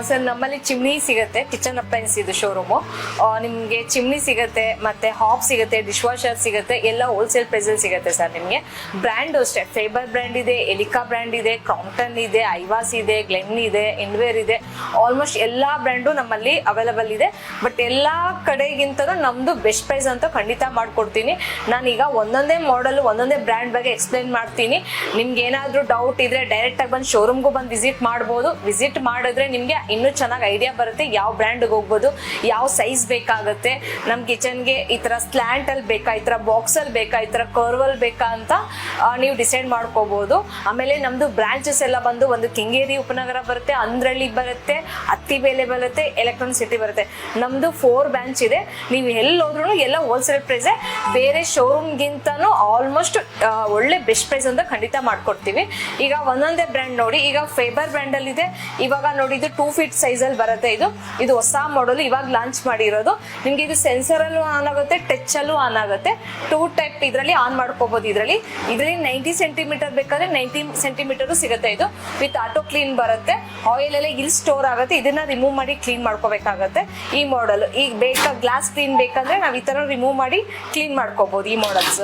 Sir ನಮ್ಮಲ್ಲಿ chimney ಸಿಗುತ್ತೆ, kitchen appliances ಇದು ಶೋರೂಮು. ನಿಮಗೆ ಚಿಮ್ನಿ ಸಿಗುತ್ತೆ, ಮತ್ತೆ ಹಾಪ್ ಸಿಗುತ್ತೆ, ಡಿಶ್ ವಾಷರ್ ಸಿಗುತ್ತೆ, ಎಲ್ಲ ಹೋಲ್ಸೇಲ್ ಪ್ರೈಸಲ್ಲಿ ಸಿಗುತ್ತೆ ಸರ್ ನಿಮಗೆ. ಬ್ರ್ಯಾಂಡ್ ಅಷ್ಟೇ, ಫೇಬರ್ ಬ್ರ್ಯಾಂಡ್ ಇದೆ, ಎಲಿಕಾ ಬ್ರ್ಯಾಂಡ್ ಇದೆ, ಕ್ರಾಂಪ್ಟನ್ ಇದೆ, ಐವಾಸ್ ಇದೆ, ಗ್ಲೆನ್ ಇದೆ, ಇಂಡ್ವೇರ್ ಇದೆ. ಆಲ್ಮೋಸ್ಟ್ ಎಲ್ಲ ಬ್ರ್ಯಾಂಡು ನಮ್ಮಲ್ಲಿ ಅವೈಲಬಲ್ ಇದೆ. ಬಟ್ ಎಲ್ಲ ಕಡೆಗಿಂತನೂ ನಮ್ಮದು ಬೆಸ್ಟ್ ಪ್ರೈಸ್ ಅಂತ ಖಂಡಿತ ಮಾಡ್ಕೊಡ್ತೀನಿ. ನಾನೀಗ ಒಂದೊಂದೇ ಮಾಡೆಲ್ ಒಂದೊಂದೇ ಬ್ರ್ಯಾಂಡ್ ಬಗ್ಗೆ ಎಕ್ಸ್ಪ್ಲೈನ್ ಮಾಡ್ತೀನಿ. ನಿಮ್ಗೆ ಏನಾದರೂ ಡೌಟ್ ಇದ್ರೆ ಡೈರೆಕ್ಟ್ ಆಗಿ ಬಂದು ಶೋರೂಮ್ಗೂ ಬಂದು ವಿಸಿಟ್ ಮಾಡ್ಬೋದು. ವಿಸಿಟ್ ಮಾಡಿದ್ರೆ ನಿಮಗೆ ಇನ್ನೂ ಚೆನ್ನಾಗಿ ಐಡಿಯಾ ಬರುತ್ತೆ, ಯಾವ ಬ್ರ್ಯಾಂಡ್ಗೆ ಹೋಗ್ಬೋದು, ಯಾವ ಸೈಜ್ ಬೇಕಾಗುತ್ತೆ, ನಮ್ಮ ಕಿಚನ್ಗೆ ಈ ಥರ ಸ್ಲ್ಯಾಂಟ್ ಅಲ್ಲಿ ಬೇಕಾ, ಈ ಥರ ಬಾಕ್ಸ್ ಅಲ್ಲಿ ಬೇಕಾ, ಈ ಥರ ಕರ್ವಲ್ ಬೇಕಾ ಅಂತ ನೀವು ಡಿಸೈಡ್ ಮಾಡ್ಕೋಬಹುದು. ಆಮೇಲೆ ನಮ್ದು ಬ್ರಾಂಚಸ್ ಎಲ್ಲ ಬಂದು ಒಂದು ಕೆಂಗೇರಿ ಉಪನಗರ ಬರುತ್ತೆ, ಅಂದ್ರಳ್ಳಿ ಬರುತ್ತೆ, ಅತ್ತಿಬೇಲೆ ಬರುತ್ತೆ, ಎಲೆಕ್ಟ್ರಾನಿಕ್ ಸಿಟಿ ಬರುತ್ತೆ. ನಮ್ದು 4 ಬ್ರಾಂಚ್ ಇದೆ. ನೀವು ಎಲ್ಲಿ ಹೋದ್ರೂ ಎಲ್ಲ ಹೋಲ್ಸೇಲ್ ಪ್ರೈಸೇ. ಬೇರೆ ಶೋರೂಮ್ಗಿಂತನೂ ಆಲ್ಮೋಸ್ಟ್ ಒಳ್ಳೆ ಬೆಸ್ಟ್ ಪ್ರೈಸ್ ಅಂತ ಖಂಡಿತ ಮಾಡ್ಕೊಡ್ತೀವಿ. ಈಗ ಒಂದೊಂದೇ ಬ್ರ್ಯಾಂಡ್ ನೋಡಿ, ಈಗ ಫೇಬರ್ ಬ್ರ್ಯಾಂಡ್ ಅಲ್ಲಿ ಇದೆ. ಇವಾಗ ನೋಡಿ ಇದು 2 feet ಸೈಜ್ ಅಲ್ಲಿ ಬರುತ್ತೆ. ಇದು ಹೊಸ ಮಾಡೆಲ್ ಇವಾಗ ಲಾಂಚ್ ಮಾಡಿರೋದು. ನಿಮ್ಗೆ ಇದು ಸೆನ್ಸರ್ ಅಲ್ಲೂ ಆನ್ ಆಗುತ್ತೆ, ಟಚ್ ಅಲ್ಲೂ ಆನ್ ಆಗುತ್ತೆ. 2 ಟೈಪ್ ಇದರಲ್ಲಿ ಆನ್ ಮಾಡ್ಕೋಬಹುದು. ಇದರಲ್ಲಿ 90 ಸೆಂಟಿಮೀಟರ್ ಬೇಕಾದ್ರೆ 90 ಸೆಂಟಿಮೀಟರ್ ಸಿಗುತ್ತೆ. ಇದು ವಿತ್ ಆಟೋ ಕ್ಲೀನ್ ಬರುತ್ತೆ. ಆಯಿಲ್ ಎಲ್ಲ ಇಲ್ಲಿ ಸ್ಟೋರ್ ಆಗುತ್ತೆ, ಇದನ್ನ ರಿಮೂವ್ ಮಾಡಿ ಕ್ಲೀನ್ ಮಾಡ್ಕೋಬೇಕಾಗತ್ತೆ. ಈ ಮಾಡೆಲ್ ಈಗ ಬೇಕಾ ಗ್ಲಾಸ್ ಕ್ಲೀನ್ ಬೇಕಂದ್ರೆ ನಾವು ಈ ತರ ರಿಮೂವ್ ಮಾಡಿ ಕ್ಲೀನ್ ಮಾಡ್ಕೋಬಹುದು. ಈ ಮಾಡೆಲ್ಸ್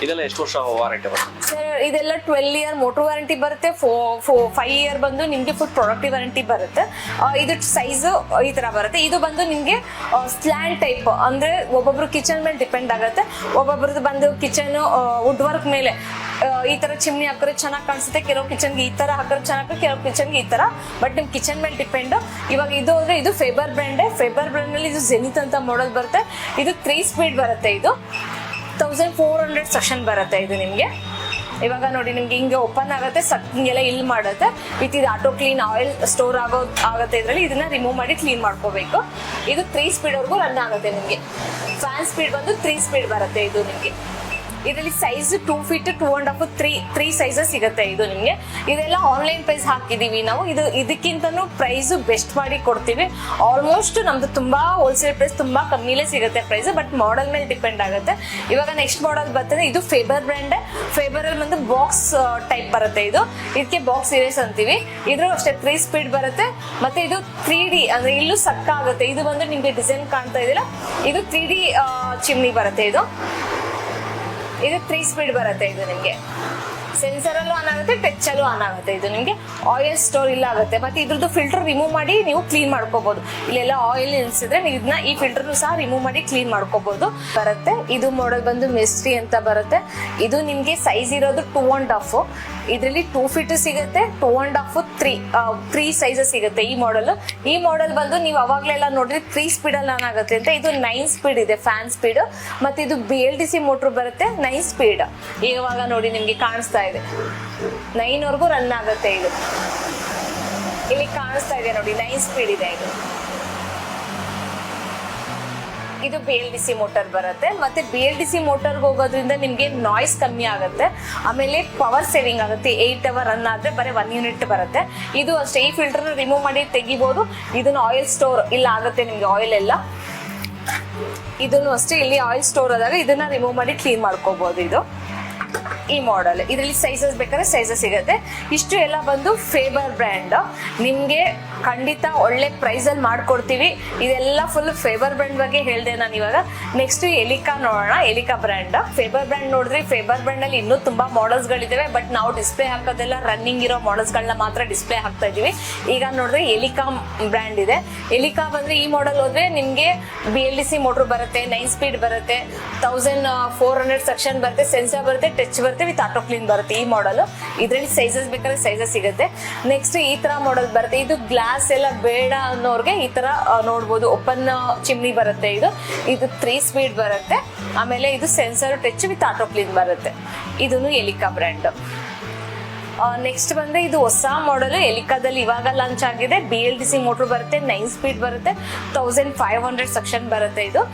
ಇದೆಲ್ಲ ಎಷ್ಟು ವರ್ಷ ವಾರಂಟಿ ಬರುತ್ತೆ ಸರ್? ಇದೆಲ್ಲ 12 year ಮೋಟರ್ ವಾರಂಟಿ ಬರುತ್ತೆ, 5 year ಬಂದು ನಿಮ್ಗೆ ಫುಲ್ ಪ್ರಾಡಕ್ಟ್ ವಾರಂಟಿ ಬರುತ್ತೆ. ಇದು ಸೈಜ್ ಈ ತರ ಬರುತ್ತೆ. ಇದು ಬಂದು ನಿಮ್ಗೆ ಸ್ಲ್ಯಾಂಡ್ ಟೈಪ್, ಅಂದ್ರೆ ಒಬ್ಬೊಬ್ರು ಕಿಚನ್ ಮೇಲೆ ಡಿಪೆಂಡ್ ಆಗುತ್ತೆ. ಒಬ್ಬೊಬ್ರದ್ದು ಬಂದು ಕಿಚನ್ ವುಡ್ ವರ್ಕ್ ಮೇಲೆ ಈ ತರ ಚಿಮ್ನಿ ಹಾಕಿದ್ರೆ ಚೆನ್ನಾಗಿ ಕಾಣಿಸುತ್ತೆ, ಕೆಲವು ಕಿಚನ್ಗೆ ಈ ತರ ಹಾಕಿದ್ರೆ ಚೆನ್ನಾಗಿ, ಕೆಲವು ಕಿಚನ್ಗೆ ಈ ತರ. ಬಟ್ ನಿಮ್ ಕಿಚನ್ ಮೇಲೆ ಡಿಪೆಂಡ್. ಇವಾಗ ಇದು ಅಂದ್ರೆ ಇದು ಫೇಬರ್ ಬ್ರ್ಯಾಂಡ್. ಫೇಬರ್ ಬ್ರ್ಯಾಂಡ್ ನಲ್ಲಿ ಇದು ಜೆನಿತ್ ಅಂತ ಮಾಡೆಲ್ ಬರುತ್ತೆ. ಇದು 3 speed ಬರುತ್ತೆ. ಇದು 1400 ಸೆಕ್ಷನ್ ಬರುತ್ತೆ. ಇದು ನಿಮ್ಗೆ ಇವಾಗ ನೋಡಿ ನಿಮ್ಗೆ ಹಿಂಗೆ ಓಪನ್ ಆಗುತ್ತೆ, ಹಿಂಗೆಲ್ಲ ಇಲ್ಲಿ ಮಾಡುತ್ತೆ. ವಿತ್ ಇದು ಆಟೋ ಕ್ಲೀನ್ ಆಯಿಲ್ ಸ್ಟೋರ್ ಆಗುತ್ತೆ. ಇದರಲ್ಲಿ ಇದನ್ನ ರಿಮೂವ್ ಮಾಡಿ ಕ್ಲೀನ್ ಮಾಡ್ಕೋಬೇಕು. ಇದು 3 speed ವರೆಗೂ ರನ್ ಆಗುತ್ತೆ. ನಿಮ್ಗೆ ಫ್ಯಾನ್ ಸ್ಪೀಡ್ ಬಂದು 3 speed ಬರುತ್ತೆ. ಇದು ನಿಮ್ಗೆ ಇದರಲ್ಲಿ ಸೈಜ್ 2 feet 2.5 3 ಸೈಜಸ್ ಸಿಗುತ್ತೆ. ಇದು ನಿಮ್ಗೆ ಇದೆಲ್ಲ ಆನ್ಲೈನ್ ಪ್ರೈಸ್ ಹಾಕಿದೀವಿ ನಾವು. ಇದಕ್ಕಿಂತನೂ ಪ್ರೈಸ್ ಬೆಸ್ಟ್ ಮಾಡಿ ಕೊಡ್ತೀವಿ. ಆಲ್ಮೋಸ್ಟ್ ನಮ್ದು ತುಂಬಾ ಹೋಲ್ಸೇಲ್ ಪ್ರೈಸ್, ತುಂಬಾ ಕಮ್ಮಿಲೇ ಸಿಗುತ್ತೆ ಪ್ರೈಸ್. ಬಟ್ ಮಾಡೆಲ್ ಮೇಲೆ ಡಿಪೆಂಡ್ ಆಗುತ್ತೆ. ಇವಾಗ ನೆಕ್ಸ್ಟ್ ಮಾಡೆಲ್ ಬರ್ತದೆ. ಇದು ಫೇಬರ್ ಬ್ರ್ಯಾಂಡ್. ಫೇಬರ್ ಅಲ್ಲಿ ಬಂದು ಬಾಕ್ಸ್ ಟೈಪ್ ಬರುತ್ತೆ. ಇದಕ್ಕೆ ಬಾಕ್ಸ್ ಇರೇಸ್ ಅಂತೀವಿ. ಇದ್ರೂ ಅಷ್ಟೇ 3 speed ಬರುತ್ತೆ. ಮತ್ತೆ ಇದು 3D ಅಂದ್ರೆ ಇಲ್ಲೂ ಸಕ್ಕ ಆಗುತ್ತೆ. ಇದು ಬಂದು ನಿಮ್ಗೆ ಡಿಸೈನ್ ಕಾಣ್ತಾ ಇದೆಯಲ್ಲ, ಇದು 3D ಚಿಮ್ನಿ ಬರುತ್ತೆ. ಇದು 3 speed ಬರುತ್ತೆ. ಇದು ನಿಮ್ಗೆ ಸೆನ್ಸರ್ ಅಲ್ಲೂ ಆನ್ ಆಗುತ್ತೆ, ಟಚ್ ಅಲ್ಲೂ ಆನ್ ಆಗುತ್ತೆ. ಇದು ನಿಮ್ಗೆ ಆಯಿಲ್ ಸ್ಟೋರ್ ಇಲ್ಲ ಆಗುತ್ತೆ. ಮತ್ತೆ ಇದ್ರದ್ದು ಫಿಲ್ಟರ್ ರಿಮೂವ್ ಮಾಡಿ ನೀವು ಕ್ಲೀನ್ ಮಾಡ್ಕೋಬಹುದು. ಇಲ್ಲೆಲ್ಲ ಆಯಿಲ್ ನಿಲ್ಸಿದ್ರೆ ನೀವು ಇದನ್ನ ಈ ಫಿಲ್ಟರ್ ಸಹ ರಿಮೂವ್ ಮಾಡಿ ಕ್ಲೀನ್ ಮಾಡ್ಕೋಬಹುದು ಬರುತ್ತೆ. ಇದು ಮಾಡೆಲ್ ಬಂದು ಮಿಸ್ಟ್ರಿ ಅಂತ ಬರುತ್ತೆ. ಇದು ನಿಮ್ಗೆ ಸೈಜ್ ಇರೋದು 2.5. ಇದರಲ್ಲಿ 2 feet ಸಿಗುತ್ತೆ, 2.5 3 ಸೈಜಸ್ ಸಿಗುತ್ತೆ. ಈ ಮಾಡೆಲ್ ಬಂದು ನೀವು ಅವಾಗ್ಲೆಲ್ಲ ನೋಡ್ರಿ 3 speed ಅಲ್ಲಿ ಆನ್ ಆಗುತ್ತೆ ಅಂತ. ಇದು 9 speed ಇದೆ ಫ್ಯಾನ್ ಸ್ಪೀಡ್. ಮತ್ತೆ ಇದು BLDC ಮೋಟರ್ ಬರುತ್ತೆ, 9 speed. ಇವಾಗ ನೋಡಿ ನಿಮ್ಗೆ ಕಾಣಿಸ್ತಾ ಇದೆ 9 ವರೆಗೂ ರನ್ ಆಗುತ್ತೆ. ಇಲ್ಲಿ ಕಾಣಿಸ್ತಾ ಇದೆ ನೋಡಿ 9 speed ಇದೆ. ಇದು BLDC ಮೋಟರ್ ಬರುತ್ತೆ. ಮತ್ತೆ BLDC ಮೋಟರ್ಗೆ ಹೋಗೋದ್ರಿಂದ ನಿಮ್ಗೆ ನಾಯ್ಸ್ ಕಮ್ಮಿ ಆಗುತ್ತೆ. ಆಮೇಲೆ ಪವರ್ ಸೇವಿಂಗ್ ಆಗುತ್ತೆ. 8 hour ರನ್ ಆದ್ರೆ ಬರೀ 1 unit ಬರುತ್ತೆ. ಇದು ಅಷ್ಟೇ. ಈ ಫಿಲ್ಟರ್ ರಿಮೂವ್ ಮಾಡಿ ತೆಗಿಬಹುದು. ಇದನ್ನ ಆಯಿಲ್ ಸ್ಟೋರ್ ಇಲ್ಲ ಆಗುತ್ತೆ ನಿಮ್ಗೆ ಆಯಿಲ್ ಎಲ್ಲ. ಇದನ್ನು ಅಷ್ಟೇ, ಇಲ್ಲಿ ಆಯಿಲ್ ಸ್ಟೋರ್ ಆದಾಗ ಇದನ್ನ ರಿಮೂವ್ ಮಾಡಿ ಕ್ಲೀನ್ ಮಾಡ್ಕೋಬಹುದು. ಇದು ಈ ಮಾಡೆಲ್. ಇದರಲ್ಲಿ ಸೈಜಸ್ ಬೇಕಾದ್ರೆ ಸೈಜಸ್ ಸಿಗುತ್ತೆ. ಇಷ್ಟು ಎಲ್ಲ ಬಂದು ಫೇಬರ್ ಬ್ರ್ಯಾಂಡ್. ನಿಮ್ಗೆ ಖಂಡಿತ ಒಳ್ಳೆ ಪ್ರೈಸ್ ಅಲ್ಲಿ ಮಾಡ್ಕೊಡ್ತೀವಿ. ಇದೆಲ್ಲ ಫುಲ್ ಫೇಬರ್ ಬ್ರ್ಯಾಂಡ್ ಬಗ್ಗೆ ಹೇಳಿದೆ ನಾನು. ಇವಾಗ ನೆಕ್ಸ್ಟ್ ಎಲಿಕಾ ನೋಡೋಣ. ಎಲಿಕಾ ಬ್ರ್ಯಾಂಡ್. ಫೇಬರ್ ಬ್ರ್ಯಾಂಡ್ ನೋಡಿದ್ರೆ ಫೇಬರ್ ಬ್ರ್ಯಾಂಡ್ ಅಲ್ಲಿ ಇನ್ನೂ ತುಂಬಾ ಮಾಡೆಲ್ಸ್ ಗಳಿದಾವೆ. ಬಟ್ ನಾವು ಡಿಸ್ಪ್ಲೇ ಹಾಕೋದೆಲ್ಲ ರನ್ನಿಂಗ್ ಇರೋ ಮಾಡೆಲ್ಸ್ ಗಳನ್ನ ಮಾತ್ರ ಡಿಸ್ಪ್ಲೇ ಹಾಕ್ತಾ ಇದೀವಿ. ಈಗ ನೋಡಿದ್ರೆ ಎಲಿಕಾ ಬ್ರ್ಯಾಂಡ್ ಇದೆ. ಎಲಿಕಾ ಬಂದ್ರೆ ಈ ಮಾಡೆಲ್ ಹೋದ್ರೆ ನಿಮ್ಗೆ BLDC ಮೋಟರ್ ಬರುತ್ತೆ, 9 speed ಬರುತ್ತೆ, 1400 ಸೆಕ್ಷನ್ ಬರುತ್ತೆ, ಸೆನ್ಸರ್ ಬರುತ್ತೆ, ಟಚ್ ಬರುತ್ತೆ, ವಿತ್ ಆಟೋ ಕ್ಲೀನ್ ಬರುತ್ತೆ. ಈ ಮಾಡೆಲ್. ಇದರಲ್ಲಿ ಸೈಜಸ್ ಬೇಕಾದ್ರೆ ಸೈಜಸ್ ಸಿಗುತ್ತೆ. ನೆಕ್ಸ್ಟ್ ಈ ತರ ಮಾಡೆಲ್ ಬರುತ್ತೆ. ಇದು ಗ್ಲಾಸ್ ಎಲ್ಲ ಬೇಡ ಅನ್ನೋರ್ಗೆ ಈ ತರ ನೋಡ್ಬೋದು. ಓಪನ್ ಚಿಮ್ನಿ ಬರುತ್ತೆ. ಇದು 3 speed ಬರುತ್ತೆ. ಆಮೇಲೆ ಇದು sensor touch with auto clean ಬರುತ್ತೆ. ಇದನ್ನು ಎಲಿಕಾ ಬ್ರ್ಯಾಂಡ್. ನೆಕ್ಸ್ಟ್ ಬಂದ್ರೆ ಇದು ಹೊಸ ಮಾಡೆಲ್ ಎಲಿಕಾದಲ್ಲಿ ಇವಾಗ ಲಾಂಚ್ ಆಗಿದೆ. BLDC ಮೋಟರ್ ಬರುತ್ತೆ, 9 speed ಬರುತ್ತೆ, 1500 ಸೆಕ್ಷನ್ ಬರುತ್ತೆ.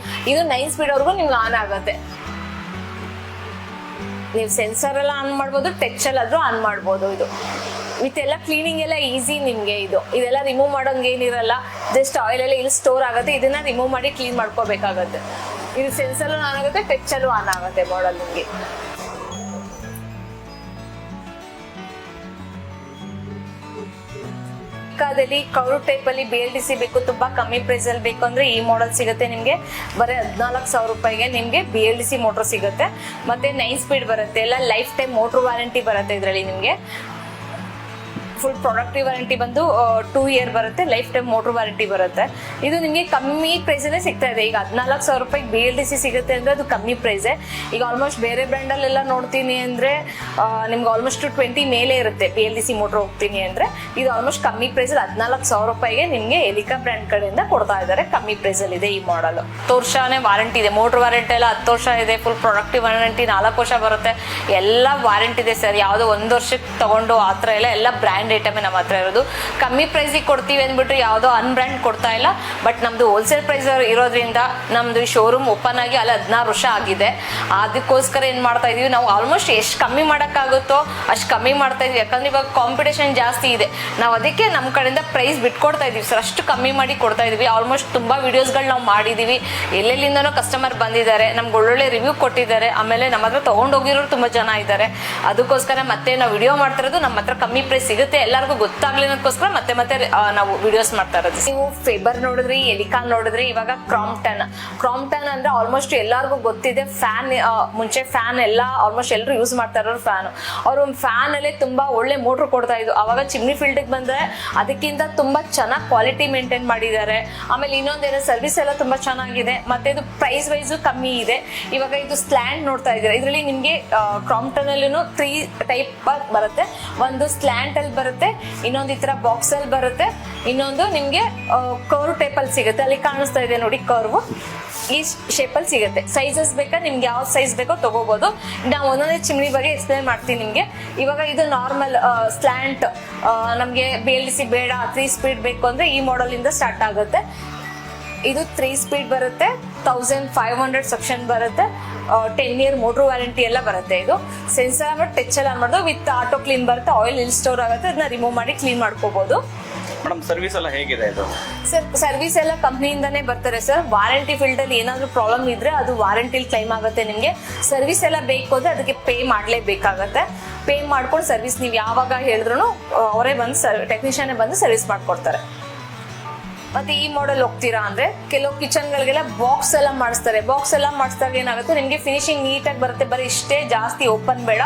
ಇದು 9 speed ವರೆಗೂ ನಿಮ್ಗೆ ಆನ್ ಆಗುತ್ತೆ. ನೀವು ಸೆನ್ಸರ್ ಎಲ್ಲ ಆನ್ ಮಾಡ್ಬೋದು, ಟಚ್ ಅಲ್ಲಾದ್ರೂ ಆನ್ ಮಾಡ್ಬೋದು. ಇದು ವಿತ್ ಎಲ್ಲ ಕ್ಲೀನಿಂಗ್ ಎಲ್ಲ ಈಸಿ ನಿಮ್ಗೆ. ಇದೆಲ್ಲ ರಿಮೂವ್ ಮಾಡೋಂಗೆ ಏನಿರಲ್ಲ. ಜಸ್ಟ್ ಆಯಿಲ್ ಎಲ್ಲ ಇಲ್ಲಿ ಸ್ಟೋರ್ ಆಗುತ್ತೆ. ಇದನ್ನ ರಿಮೂವ್ ಮಾಡಿ ಕ್ಲೀನ್ ಮಾಡ್ಕೋಬೇಕಾಗತ್ತೆ. ಇದು ಸೆನ್ಸರ್ ಆನ್ ಆಗುತ್ತೆ, ಟಚ್ ಅಲ್ಲೂ ಆನ್ ಆಗುತ್ತೆ ಮಾಡೆಲ್ ನಿಮ್ಗೆ. ಎಲಿಕಾದಲ್ಲಿ ಕೌರು ಟೈಪ್ ಅಲ್ಲಿ BLDC ಬೇಕು, ತುಂಬಾ ಕಮ್ಮಿ ಪ್ರೈಸ್ ಅಲ್ಲಿ ಬೇಕು ಅಂದ್ರೆ ಈ ಮಾಡೆಲ್ ಸಿಗುತ್ತೆ ನಿಮ್ಗೆ. ಬರೀ 14,000 ರೂಪಾಯಿಗೆ ನಿಮ್ಗೆ BLDC ಮೋಟರ್ ಸಿಗುತ್ತೆ. ಮತ್ತೆ 9 ಸ್ಪೀಡ್ ಬರುತ್ತೆ, ಎಲ್ಲ ಲೈಫ್ ಟೈಮ್ ಮೋಟರ್ ವಾರಂಟಿ ಬರುತ್ತೆ ಇದರಲ್ಲಿ ನಿಮ್ಗೆ. ಫುಲ್ ಪ್ರಾಡಕ್ಟಿವ್ ವಾರಂಟಿ ಬಂದು 2 ಇಯರ್ ಬರುತ್ತೆ, ಲೈಫ್ ಟೈಮ್ ಮೋಟರ್ ವಾರಂಟಿ ಬರುತ್ತೆ. ಇದು ನಿಮಗೆ ಕಮ್ಮಿ ಪ್ರೈಸಲ್ಲೇ ಸಿಗ್ತಾ ಇದೆ. ಈಗ 14,000 ರೂಪಾಯಿಗೆ BLDC ಸಿಗುತ್ತೆ ಅಂದ್ರೆ ಅದು ಕಮ್ಮಿ ಪ್ರೈಸೇ. ಈಗ ಆಲ್ಮೋಸ್ಟ್ ಬೇರೆ ಬ್ರ್ಯಾಂಡಲ್ಲೆಲ್ಲ ನೋಡ್ತೀನಿ ಅಂದ್ರೆ ನಿಮ್ಗೆ ಆಲ್ಮೋಸ್ಟ್ 20 ಮೇಲೆ ಇರುತ್ತೆ BLDC ಮೋಟರ್ ಹೋಗ್ತೀನಿ ಅಂದ್ರೆ. ಇದು ಆಲ್ಮೋಸ್ಟ್ ಕಮ್ಮಿ ಪ್ರೈಸ್ 14,000 ರೂಪಾಯಿಗೆ ನಿಮ್ಗೆ ಎಲಿಕಾ ಬ್ರ್ಯಾಂಡ್ ಕಡೆಯಿಂದ ಕೊಡ್ತಾ ಇದ್ದಾರೆ. ಕಮ್ಮಿ ಪ್ರೈಸ್ ಅಲ್ಲಿ ಇದೆ ಈ ಮಾಡೆಲ್. 10 ವರ್ಷನೇ ವಾರಂಟಿ ಇದೆ, ಮೋಟರ್ ವಾರಂಟಿ ಎಲ್ಲ 10 ವರ್ಷ ಇದೆ. ಫುಲ್ ಪ್ರಾಡಕ್ಟಿವ್ ವಾರಂಟಿ 4 ವರ್ಷ ಬರುತ್ತೆ, ಎಲ್ಲ ವಾರಂಟಿ ಇದೆ ಸರ್. ಯಾವುದೋ 1 ವರ್ಷಕ್ಕೆ ತಗೊಂಡು ಆ ಥರ ಎಲ್ಲ ಬ್ರ್ಯಾಂಡ್ ಐಟಮೇ ನಮ್ಮ ಹತ್ರ ಇರೋದು. ಕಮ್ಮಿ ಪ್ರೈಸಿಗೆ ಕೊಡ್ತೀವಿ ಅಂದ್ಬಿಟ್ಟು ಯಾವುದೋ ಅನ್ಬ್ರ್ಯಾಂಡ್ ಕೊಡ್ತಾ ಇಲ್ಲ. ಬಟ್ ನಮ್ದು ಹೋಲ್ಸೇಲ್ ಪ್ರೈಸ್ ಇರೋದ್ರಿಂದ ನಮ್ದು ಶೋರೂಮ್ ಓಪನ್ ಆಗಿ ಅಲ್ಲಿ 16 ವರ್ಷ ಆಗಿದೆ. ಅದಕ್ಕೋಸ್ಕರ ಏನ್ ಮಾಡ್ತಾ ಇದೀವಿ ನಾವು, ಆಲ್ಮೋಸ್ಟ್ ಎಷ್ಟು ಕಮ್ಮಿ ಮಾಡೋಕ್ಕಾಗುತ್ತೋ ಅಷ್ಟು ಕಮ್ಮಿ ಮಾಡ್ತಾ ಇದೀವಿ. ಯಾಕಂದ್ರೆ ಇವಾಗ ಕಾಂಪಿಟೇಷನ್ ಜಾಸ್ತಿ ಇದೆ, ನಾವು ಅದಕ್ಕೆ ನಮ್ಮ ಕಡೆಯಿಂದ ಪ್ರೈಸ್ ಬಿಟ್ಕೊಡ್ತಾ ಇದೀವಿ ಸರ್. ಅಷ್ಟು ಕಮ್ಮಿ ಮಾಡಿ ಕೊಡ್ತಾ ಇದೀವಿ. ಆಲ್ಮೋಸ್ಟ್ ತುಂಬಾ ವಿಡಿಯೋಸ್ಗಳು ನಾವು ಮಾಡಿದೀವಿ, ಎಲ್ಲೆಲ್ಲಿಂದನೋ ಕಸ್ಟಮರ್ ಬಂದಿದ್ದಾರೆ, ನಮ್ಗೆ ಒಳ್ಳೊಳ್ಳೆ ರಿವ್ಯೂ ಕೊಟ್ಟಿದ್ದಾರೆ. ಆಮೇಲೆ ನಮ್ಮ ಹತ್ರ ತಗೊಂಡೋಗಿರೋರು ತುಂಬಾ ಜನ ಇದ್ದಾರೆ. ಅದಕ್ಕೋಸ್ಕರ ಮತ್ತೆ ನಾವು ವಿಡಿಯೋ ಮಾಡ್ತಿರೋದು, ನಮ್ಮ ಹತ್ರ ಕಮ್ಮಿ ಪ್ರೈಸ್ ಸಿಗುತ್ತೆ ಎಲ್ಲರಿಗೂ ಗೊತ್ತಾಗ್ಲಿ ಅನ್ನೋದಕ್ಕೋಸ್ಕರ ಮತ್ತೆ ಮತ್ತೆ ನಾವು ವಿಡಿಯೋಸ್ ಮಾಡ್ತಾ ಇರೋದು. ನೀವು ಫೇಬರ್ ನೋಡಿದ್ರಿ, ಎಲಿಕಾ ನೋಡಿದ್ರಿ, ಇವಾಗ ಕ್ರಾಂಪ್ಟನ್ ಅಂದ್ರೆ ಆಲ್ಮೋಸ್ಟ್ ಎಲ್ಲರಿಗೂ ಗೊತ್ತಿದೆ. ಫ್ಯಾನ್ ಮುಂಚೆ ಫ್ಯಾನ್ ಎಲ್ಲ ಆಲ್ಮೋಸ್ಟ್ ಎಲ್ಲರೂ ಯೂಸ್ ಮಾಡ್ತಾ ಇರೋರು ಫ್ಯಾನ್. ಅವರು ಫ್ಯಾನ್ ಅಲ್ಲೇ ತುಂಬಾ ಒಳ್ಳೆ ಮೋಟರ್ ಕೊಡ್ತಾ ಇದ್ರು. ಅವಾಗ ಚಿಮ್ನಿ ಫೀಲ್ಡ್ ಬಂದ್ರೆ ಅದಕ್ಕಿಂತ ತುಂಬಾ ಚೆನ್ನಾಗಿ ಕ್ವಾಲಿಟಿ ಮೇಂಟೈನ್ ಮಾಡಿದ್ದಾರೆ. ಆಮೇಲೆ ಇನ್ನೊಂದೇನೋ ಸರ್ವಿಸ್ ಎಲ್ಲ ತುಂಬಾ ಚೆನ್ನಾಗಿದೆ. ಮತ್ತೆ ಇದು ಪ್ರೈಸ್ ವೈಸ್ ಕಮ್ಮಿ ಇದೆ. ಇವಾಗ ಇದು ಸ್ಲ್ಯಾಂಡ್ ನೋಡ್ತಾ ಇದ್ದೀರಾ, ಇದರಲ್ಲಿ ನಿಮ್ಗೆ ಕ್ರಾಂಪ್ಟನ್ ಅಲ್ಲಿ 3 ಟೈಪ್ ಬರುತ್ತೆ. ಒಂದು ಸ್ಲ್ಯಾಂಟ್ ಅಲ್ಲಿ ಬರುತ್ತೆ, ಇನ್ನೊಂದು ಈ ತರ ಬಾಕ್ಸ್ ಅಲ್ಲಿ ಬರುತ್ತೆ, ಇನ್ನೊಂದು ನಿಮ್ಗೆ ಕರ್ವ್ ಟೈಪ್ ಅಲ್ಲಿ ಸಿಗುತ್ತೆ. ಅಲ್ಲಿ ಕಾಣಿಸ್ತಾ ಇದೆ ನೋಡಿ ಕರ್ವ್, ಈ ಶೇಪ್ ಅಲ್ಲಿ ಸಿಗುತ್ತೆ. ಸೈಜಸ್ ಬೇಕಾ ನಿಮ್ಗೆ ಯಾವ ಸೈಜ್ ಬೇಕೋ ತಗೋಬಹುದು. ನಾವು ಒಂದೊಂದೇ ಚಿಮ್ನಿ ಬಗ್ಗೆ ಎಕ್ಸ್ಪ್ಲೇನ್ ಮಾಡ್ತೀನಿ ನಿಮ್ಗೆ. ಇವಾಗ ಇದು ನಾರ್ಮಲ್ ಸ್ಲ್ಯಾಂಟ್, ನಮ್ಗೆ BLDC ಬೇಡ 3 ಸ್ಪೀಡ್ ಬೇಕು ಅಂದ್ರೆ ಈ ಮಾಡೆಲ್ ಇಂದ ಸ್ಟಾರ್ಟ್ ಆಗುತ್ತೆ. ಇದು 3 ಸ್ಪೀಡ್ ಬರುತ್ತೆ, 1500 ಸೆಕ್ಷನ್ ಬರುತ್ತೆ, 10 ಇಯರ್ ಮೋಟರ್ ವಾರಂಟಿ ಎಲ್ಲ ಬರುತ್ತೆ. ಇದು ಸೆನ್ಸರ್ ಮಾಡಿ ಟಚ್ ಎಲ್ಲ ಮಾಡೋದು, ವಿತ್ ಆಟೋ ಕ್ಲೀನ್ ಬರುತ್ತೆ. ಆಯಿಲ್ ಇಲ್ಲಿ ಸ್ಟೋರ್ ಆಗುತ್ತೆ, ಅದನ್ನ ರಿಮೂವ್ ಮಾಡಿ ಕ್ಲೀನ್ ಮಾಡ್ಕೋಬಹುದು. ಮೇಡಮ್ ಸರ್ವಿಸ್ ಎಲ್ಲ ಹೇಗಿದೆ ಇದು? ಸರ್ ಸರ್ವಿಸ್ ಎಲ್ಲ ಕಂಪ್ನಿಯಿಂದಾನೇ ಬರ್ತಾರೆ ಸರ್. ವಾರಂಟಿ ಫೀಲ್ಡ್ ಅಲ್ಲಿ ಏನಾದ್ರು ಪ್ರಾಬ್ಲಮ್ ಇದ್ರೆ ಅದು ವಾರಂಟಿಲಿ ಕ್ಲೈಮ್ ಆಗುತ್ತೆ ನಿಮ್ಗೆ. ಸರ್ವಿಸ್ ಎಲ್ಲ ಬೇಕು ಅಂದ್ರೆ ಅದಕ್ಕೆ ಪೇ ಮಾಡ್ಲೇಬೇಕಾಗತ್ತೆ. ಪೇ ಮಾಡ್ಕೊಂಡು ಸರ್ವಿಸ್ ನೀವು ಯಾವಾಗ ಹೇಳಿದ್ರು ಅವರೇ ಬಂದು ಟೆಕ್ನಿಷಿಯನ್ ಬಂದು ಸರ್ವಿಸ್ ಮಾಡ್ಕೊಡ್ತಾರೆ. ಮತ್ತೆ ಈ ಮಾಡೆಲ್ ಹೋಗ್ತೀರಾ ಅಂದ್ರೆ ಕೆಲವು ಕಿಚನ್ ಗಳಿಗೆಲ್ಲ ಬಾಕ್ಸ್ ಎಲ್ಲ ಮಾಡಿಸ್ತಾರೆ. ಬಾಕ್ಸ್ ಎಲ್ಲ ಮಾಡಿಸಿದಾಗ ಏನಾಗುತ್ತೆ ನಿಮ್ಗೆ ಫಿನಿಶಿಂಗ್ ನೀಟಾಗಿ ಬರುತ್ತೆ. ಬರೀ ಇಷ್ಟೇ ಜಾಸ್ತಿ ಓಪನ್ ಬೇಡ,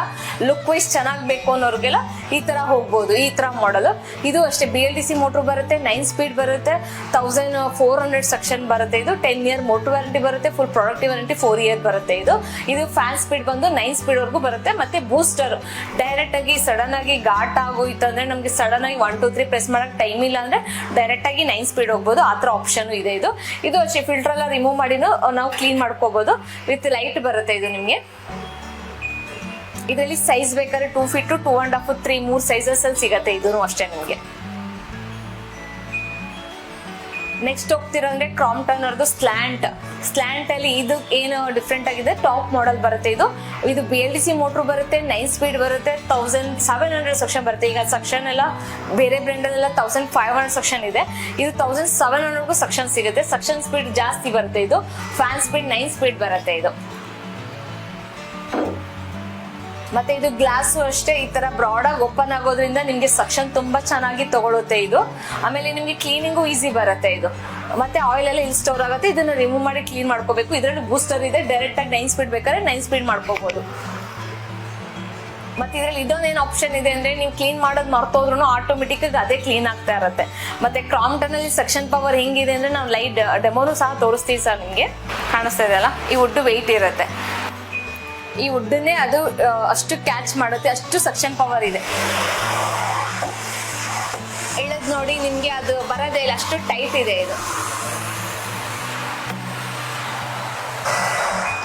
ಲುಕ್ ವೈಸ್ ಚೆನ್ನಾಗಿ ಬೇಕು ಅನ್ನೋರ್ಗೆಲ್ಲ ಈ ತರ ಹೋಗ್ಬೋದು. ಈ ತರ ಮಾಡೆಲ್ ಇದು ಅಷ್ಟೇ. BLDC ಮೋಟರ್ ಬರುತ್ತೆ, 9 ಸ್ಪೀಡ್ ಬರುತ್ತೆ, 1400 ಸೆಕ್ಷನ್ ಬರುತ್ತೆ. ಇದು 10 ಇಯರ್ ಮೋಟರ್ ವಾರಂಟಿ ಬರುತ್ತೆ, ಫುಲ್ ಪ್ರಾಡಕ್ಟಿವ್ ವಾರಂಟಿ 4 ಇಯರ್ ಬರುತ್ತೆ. ಇದು ಫ್ಯಾನ್ ಸ್ಪೀಡ್ ಬಂದು 9 ಸ್ಪೀಡ್ ವರ್ಗೂ ಬರುತ್ತೆ. ಮತ್ತೆ ಬೂಸ್ಟರ್ ಡೈರೆಕ್ಟ್ ಆಗಿ ಸಡನ್ ಆಗಿ ಘಾಟ್ ಆಗೋಯ್ತು ಅಂದ್ರೆ ನಮ್ಗೆ ಸಡನ್ ಆಗಿ 1 2 3 ಪ್ರೆಸ್ ಮಾಡಕ್ ಟೈಮ್ ಇಲ್ಲ ಅಂದ್ರೆ ಡೈರೆಕ್ಟ್ ಆಗಿ 9 ಸ್ಪೀಡ್ ಹೋಗ್ಬೋದು. ಆ ತರ ಆಪ್ಷನ್ ಇದೆ. ಇದು ಅಷ್ಟೇ ಫಿಲ್ಟರ್ ಎಲ್ಲ ರಿಮೂವ್ ಮಾಡಿ ನಾವು ಕ್ಲೀನ್ ಮಾಡ್ಕೋಬಹುದು. ವಿತ್ ಲೈಟ್ ಬರುತ್ತೆ ಇದು ನಿಮ್ಗೆ. ಇದರಲ್ಲಿ ಸೈಜ್ ಬೇಕಾದ್ರೆ 2 ಫೀಟ್ 2.5 3 ಸೈಜಸ್ ಅಲ್ಲಿ ಸಿಗತ್ತೆ. ಇದೂ ಅಷ್ಟೇ ನಿಮ್ಗೆ. ನೆಕ್ಸ್ಟ್ ಹೋಗ್ತಿರಂದ್ರೆ ಕ್ರಾಂಪ್ಟನ್ ಅವ್ರದ್ದು ಸ್ಲ್ಯಾಂಟ್ ಅಲ್ಲಿ ಇದು ಏನು ಡಿಫ್ರೆಂಟ್ ಆಗಿದೆ, ಟಾಪ್ ಮಾಡೆಲ್ ಬರುತ್ತೆ. ಇದು BLDC ಮೋಟರ್ ಬರುತ್ತೆ, 9 ಸ್ಪೀಡ್ ಬರುತ್ತೆ, 1700 ಸೆಕ್ಷನ್ ಬರುತ್ತೆ. ಈಗ ಸೆಕ್ಷನ್ ಎಲ್ಲ ಬೇರೆ ಬ್ರ್ಯಾಂಡ್ ಎಲ್ಲ 1500 ಸೆಕ್ಷನ್ ಇದೆ, ಇದು 1700 ಸೆಕ್ಷನ್ ಸಿಗುತ್ತೆ. ಸೆಕ್ಷನ್ ಸ್ಪೀಡ್ ಜಾಸ್ತಿ ಬರುತ್ತೆ. ಇದು ಫ್ಯಾನ್ ಸ್ಪೀಡ್ 9 ಸ್ಪೀಡ್ ಬರುತ್ತೆ. ಇದು ಮತ್ತೆ ಇದು ಗ್ಲಾಸ್ ಅಷ್ಟೇ ಈ ತರ ಬ್ರಾಡ್ ಆಗಿ ಓಪನ್ ಆಗೋದ್ರಿಂದ ನಿಮ್ಗೆ ಸೆಕ್ಷನ್ ತುಂಬಾ ಚೆನ್ನಾಗಿ ತಗೊಳುತ್ತೆ ಇದು. ಆಮೇಲೆ ನಿಮ್ಗೆ ಕ್ಲೀನಿಂಗು ಈಸಿ ಬರುತ್ತೆ ಇದು. ಮತ್ತೆ ಆಯಿಲ್ ಎಲ್ಲ ಇಲ್ಲಿ ಸ್ಟೋರ್ ಆಗುತ್ತೆ, ಇದನ್ನ ರಿಮೂವ್ ಮಾಡಿ ಕ್ಲೀನ್ ಮಾಡ್ಕೋಬೇಕು. ಇದರಲ್ಲಿ ಬೂಸ್ಟರ್ ಇದೆ, ಡೈರೆಕ್ಟ್ ಆಗಿ 9 ಸ್ಪೀಡ್ ಬೇಕಾದ್ರೆ 9 ಸ್ಪೀಡ್ ಮಾಡ್ಕೋಬಹುದು. ಮತ್ತೆ ಇದ್ರಲ್ಲಿ ಇದೊಂದೇನು ಆಪ್ಷನ್ ಇದೆ ಅಂದ್ರೆ ನೀವು ಕ್ಲೀನ್ ಮಾಡೋದು ಮರ್ತೋದ್ರು ಆಟೋಮೆಟಿಕ್ ಆಗಿ ಅದೇ ಕ್ಲೀನ್ ಆಗ್ತಾ ಇರುತ್ತೆ. ಮತ್ತೆ ಕ್ರಾಂಪ್ಟನ್ ಅಲ್ಲಿ ಸೆಕ್ಷನ್ ಪವರ್ ಹೆಂಗಿದೆ ಅಂದ್ರೆ ನಾವು ಲೈಟ್ ಡೆಮೋನು ಸಹ ತೋರಿಸ್ತೀವಿ ಸರ್. ನಿಮ್ಗೆ ಕಾಣಿಸ್ತಾ ಇದೆಯಲ್ಲ, ಈ ವುಡ್ ವೆಯ್ಟ್ ಇರುತ್ತೆ. ಈ ವುಡ್ಡನ್ನೇ ಅದು ಅಷ್ಟು ಕ್ಯಾಚ್ ಮಾಡುತ್ತೆ, ಅಷ್ಟು ಸೆಕ್ಷನ್ ಪವರ್ ಇದೆ. ಎಳೆದ್ ನೋಡಿ ನಿಮ್ಗೆ ಅದು ಬರೋದೇ ಇಲ್ಲ, ಅಷ್ಟು ಟೈಟ್ ಇದೆ ಇದು.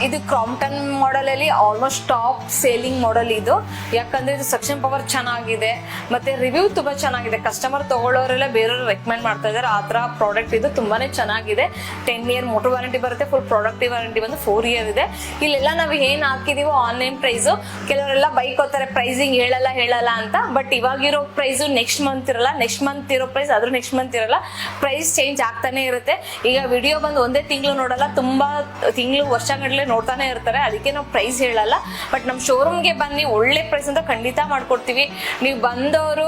ಇದು ಕ್ರಾಂಪ್ಟನ್ ಮಾಡೆಲ್ ಅಲ್ಲಿ ಆಲ್ಮೋಸ್ಟ್ ಟಾಪ್ ಸೇಲಿಂಗ್ ಮಾಡೆಲ್ ಇದು. ಯಾಕಂದ್ರೆ ಇದು ಸೆಕ್ಷನ್ ಪವರ್ ಚೆನ್ನಾಗಿದೆ, ಮತ್ತೆ ರಿವ್ಯೂ ತುಂಬಾ ಚೆನ್ನಾಗಿದೆ. ಕಸ್ಟಮರ್ ತಗೊಳ್ಳೋರೆಲ್ಲ ಬೇರೆಯವರು ರೆಕಮೆಂಡ್ ಮಾಡ್ತಾ ಇದಾರೆ. ಆ ತರ ಪ್ರಾಡಕ್ಟ್ ಇದು ತುಂಬಾನೇ ಚೆನ್ನಾಗಿದೆ. 10 ಇಯರ್ ಮೋಟರ್ ವಾರಂಟಿ ಬರುತ್ತೆ, ಫುಲ್ ಪ್ರಾಡಕ್ಟಿವ್ ವಾರಂಟಿ ಬಂದು 4 ಇಯರ್ ಇದೆ. ಇಲ್ಲೆಲ್ಲ ನಾವು ಏನ್ ಹಾಕಿದೀವೋ ಆನ್ಲೈನ್ ಪ್ರೈಸ್, ಕೆಲವರೆಲ್ಲ ಬೈಕೋತಾರೆ ಪ್ರೈಸಿಂಗ್ ಹೇಳಲ್ಲ ಅಂತ. ಬಟ್ ಇವಾಗಿರೋ ಪ್ರೈಸ್ ನೆಕ್ಸ್ಟ್ ಮಂತ್ ಇರಲ್ಲ, ನೆಕ್ಸ್ಟ್ ಮಂತ್ ಇರೋ ಪ್ರೈಸ್ ಅದ್ರ ನೆಕ್ಸ್ಟ್ ಮಂತ್ ಇರಲ್ಲ. ಪ್ರೈಸ್ ಚೇಂಜ್ ಆಗ್ತಾನೆ ಇರುತ್ತೆ. ಈಗ ವಿಡಿಯೋ ಬಂದು ಒಂದೇ ತಿಂಗಳು ನೋಡಲ್ಲ, ತುಂಬಾ ತಿಂಗಳು ವರ್ಷಗಟ್ಟಲೆ ನೋಡ್ತಾನೆ ಇರ್ತಾರೆ, ಅದಕ್ಕೆ ನಾವು ಪ್ರೈಸ್ ಹೇಳಲ್ಲ. ಬಟ್ ನಮ್ಮ ಶೋರೂಮ್ಗೆ ಬನ್ನಿ, ಒಳ್ಳೆ ಪ್ರೈಸ್ ಅಂತ ಖಂಡಿತ ಮಾಡ್ಕೊಡ್ತೀವಿ. ನೀವು ಬಂದವರು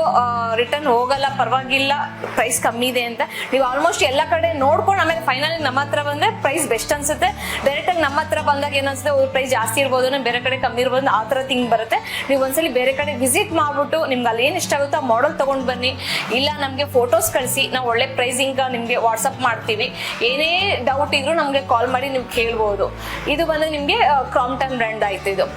ರಿಟರ್ನ್ ಹೋಗಲ್ಲ, ಪರವಾಗಿಲ್ಲ ಪ್ರೈಸ್ ಕಮ್ಮಿ ಇದೆ ಅಂತ. ನೀವು ಆಲ್ಮೋಸ್ಟ್ ಎಲ್ಲ ಕಡೆ ನೋಡ್ಕೊಂಡು ಆಮೇಲೆ ಫೈನಲಿ ನಮ್ಮ ಹತ್ರ ಬಂದ್ರೆ ಪ್ರೈಸ್ ಬೆಸ್ಟ್ ಅನ್ಸುತ್ತೆ. ಡೈರೆಕ್ಟ್ ಆಗಿ ನಮ್ಮ ಹತ್ರ ಬಂದಾಗ ಏನನ್ಸುತ್ತೆ, ಪ್ರೈಸ್ ಜಾಸ್ತಿ ಇರ್ಬೋದು, ಬೇರೆ ಕಡೆ ಕಮ್ಮಿ ಇರ್ಬೋದು, ಆ ಥರ ಥಿಂಗ್ ಬರುತ್ತೆ. ನೀವು ಒಂದ್ಸಲಿ ಬೇರೆ ಕಡೆ ವಿಸಿಟ್ ಮಾಡ್ಬಿಟ್ಟು ನಿಮ್ಗೆ ಅಲ್ಲಿ ಏನು ಇಷ್ಟ ಆಗುತ್ತೋ ಆ ಮಾಡೆಲ್ ತಗೊಂಡ್ ಬನ್ನಿ, ಇಲ್ಲ ನಮಗೆ ಫೋಟೋಸ್ ಕಳಿಸಿ, ನಾವು ಒಳ್ಳೆ ಪ್ರೈಸಿಂಗ್ ನಿಮ್ಗೆ ವಾಟ್ಸಪ್ ಮಾಡ್ತೀವಿ. ಏನೇ ಡೌಟ್ ಇದ್ರು ನಮ್ಗೆ ಕಾಲ್ ಮಾಡಿ ನೀವು ಕೇಳ್ಬೋದು. ಇದು ಬಂದು ನಿಮ್ಗೆ ಕ್ರಾಂಪ್ಟನ್ ಬ್ರ್ಯಾಂಡ್ ಆಯ್ತು. ಇದು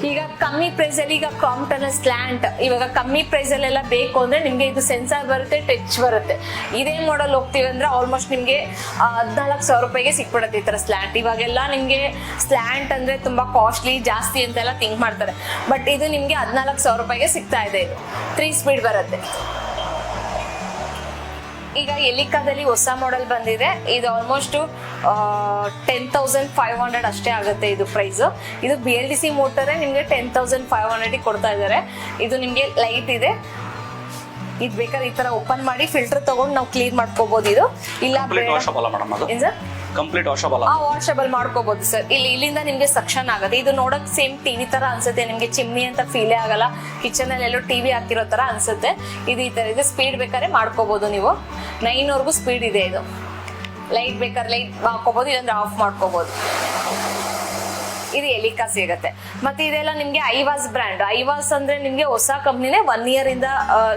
ಈಗ ಕಮ್ಮಿ ಪ್ರೈಸ್ ಅಲ್ಲಿ, ಈಗ ಕ್ರಾಂಪ್ಟನ್ ಸ್ಲ್ಯಾಂಟ್ ಇವಾಗ ಕಮ್ಮಿ ಪ್ರೈಸ್ ಅಲ್ಲೆಲ್ಲ ಬೇಕು ಅಂದ್ರೆ ನಿಮ್ಗೆ ಇದು ಸೆನ್ಸಾರ್ ಬರುತ್ತೆ, ಟಚ್ ಬರುತ್ತೆ. ಇದೇ ಮಾಡೆಲ್ ಹೋಗ್ತೀವಿ ಅಂದ್ರೆ ಆಲ್ಮೋಸ್ಟ್ ನಿಮ್ಗೆ 14,000 ರೂಪಾಯಿಗೆ ಸಿಕ್ಬಿಡುತ್ತೆ ಈ ತರ ಸ್ಲ್ಯಾಂಟ್. ಇವಾಗೆಲ್ಲ ನಿಮ್ಗೆ ಸ್ಲ್ಯಾಂಟ್ ಅಂದ್ರೆ ತುಂಬಾ ಕಾಸ್ಟ್ಲಿ, ಜಾಸ್ತಿ ಅಂತೆಲ್ಲ ಥಿಂಕ್ ಮಾಡ್ತಾರೆ. ಬಟ್ ಇದು ನಿಮ್ಗೆ 14,000 ರೂಪಾಯಿಗೆ ಸಿಗ್ತಾ ಇದೆ. ಇದು 3 ಸ್ಪೀಡ್ ಬರುತ್ತೆ. ಈಗ ಎಲಿಕಾದಲ್ಲಿ ಹೊಸ ಮಾಡೆಲ್ ಬಂದಿದೆ. ಇದು ಆಲ್ಮೋಸ್ಟ್ 10,500 ಅಷ್ಟೇ ಆಗುತ್ತೆ ಇದು ಪ್ರೈಸ್. ಇದು BLDC ಮೋಟರೇ ನಿಮ್ಗೆ 10,500 ಕೊಡ್ತಾ ಇದ್ದಾರೆ. ಇದು ನಿಮ್ಗೆ ಲೈಟ್ ಇದೆ. ಇದು ಬೇಕಾದ್ರೆ ಈ ತರ ಓಪನ್ ಮಾಡಿ ಫಿಲ್ಟರ್ ತಗೊಂಡು ನಾವು ಕ್ಲೀನ್ ಮಾಡ್ಕೋಬಹುದು. ಇದು ಇಲ್ಲ ಕಂಪ್ಲೀಟ್ ವಾಷಬಲ್ ಮಾಡ್ಕೋಬಹುದು ಸರ್. ಇಲ್ಲಿಂದ ನಿಮ್ಗೆ ಸಕ್ಷನ್ ಆಗುತ್ತೆ. ಇದು ನೋಡಕ್ ಸೇಮ್ ಟಿವಿ ತರ ಅನ್ಸುತ್ತೆ, ನಿಮ್ಗೆ ಚಿಮ್ನಿ ಅಂತ ಫೀಲೇ ಆಗಲ್ಲ. ಕಿಚನ್ ಅಲ್ಲಿ ಎಲ್ಲೋ ಟಿವಿ ಹಾಕಿರೋ ತರ ಅನ್ಸುತ್ತೆ. ಇದು ಈ ತರ ಇದೆ. ಸ್ಪೀಡ್ ಬೇಕಾದ್ರೆ ಮಾಡ್ಕೋಬಹುದು ನೀವು, 9ವರೆಗೂ ಸ್ಪೀಡ್ ಇದೆ. ಇದು ಲೈಟ್ ಬೇಕಾದ್ರೆ ಲೈಟ್ ಹಾಕೋಬಹುದು, ಇಲ್ಲಾಂದ್ರೆ ಆಫ್ ಮಾಡ್ಕೋಬಹುದು. ಇದು ಎಲಿಕಾ ಸಿಗುತ್ತೆ. ಮತ್ತೆ ಇದೆಲ್ಲ ನಿಮ್ಗೆ ಐವಾಸ್ ಬ್ರ್ಯಾಂಡ್. ಐವಾಸ್ ಅಂದ್ರೆ ನಿಮ್ಗೆ ಹೊಸ ಕಂಪ್ನಿನೇ 1 ಇಯರ್ ಇಂದ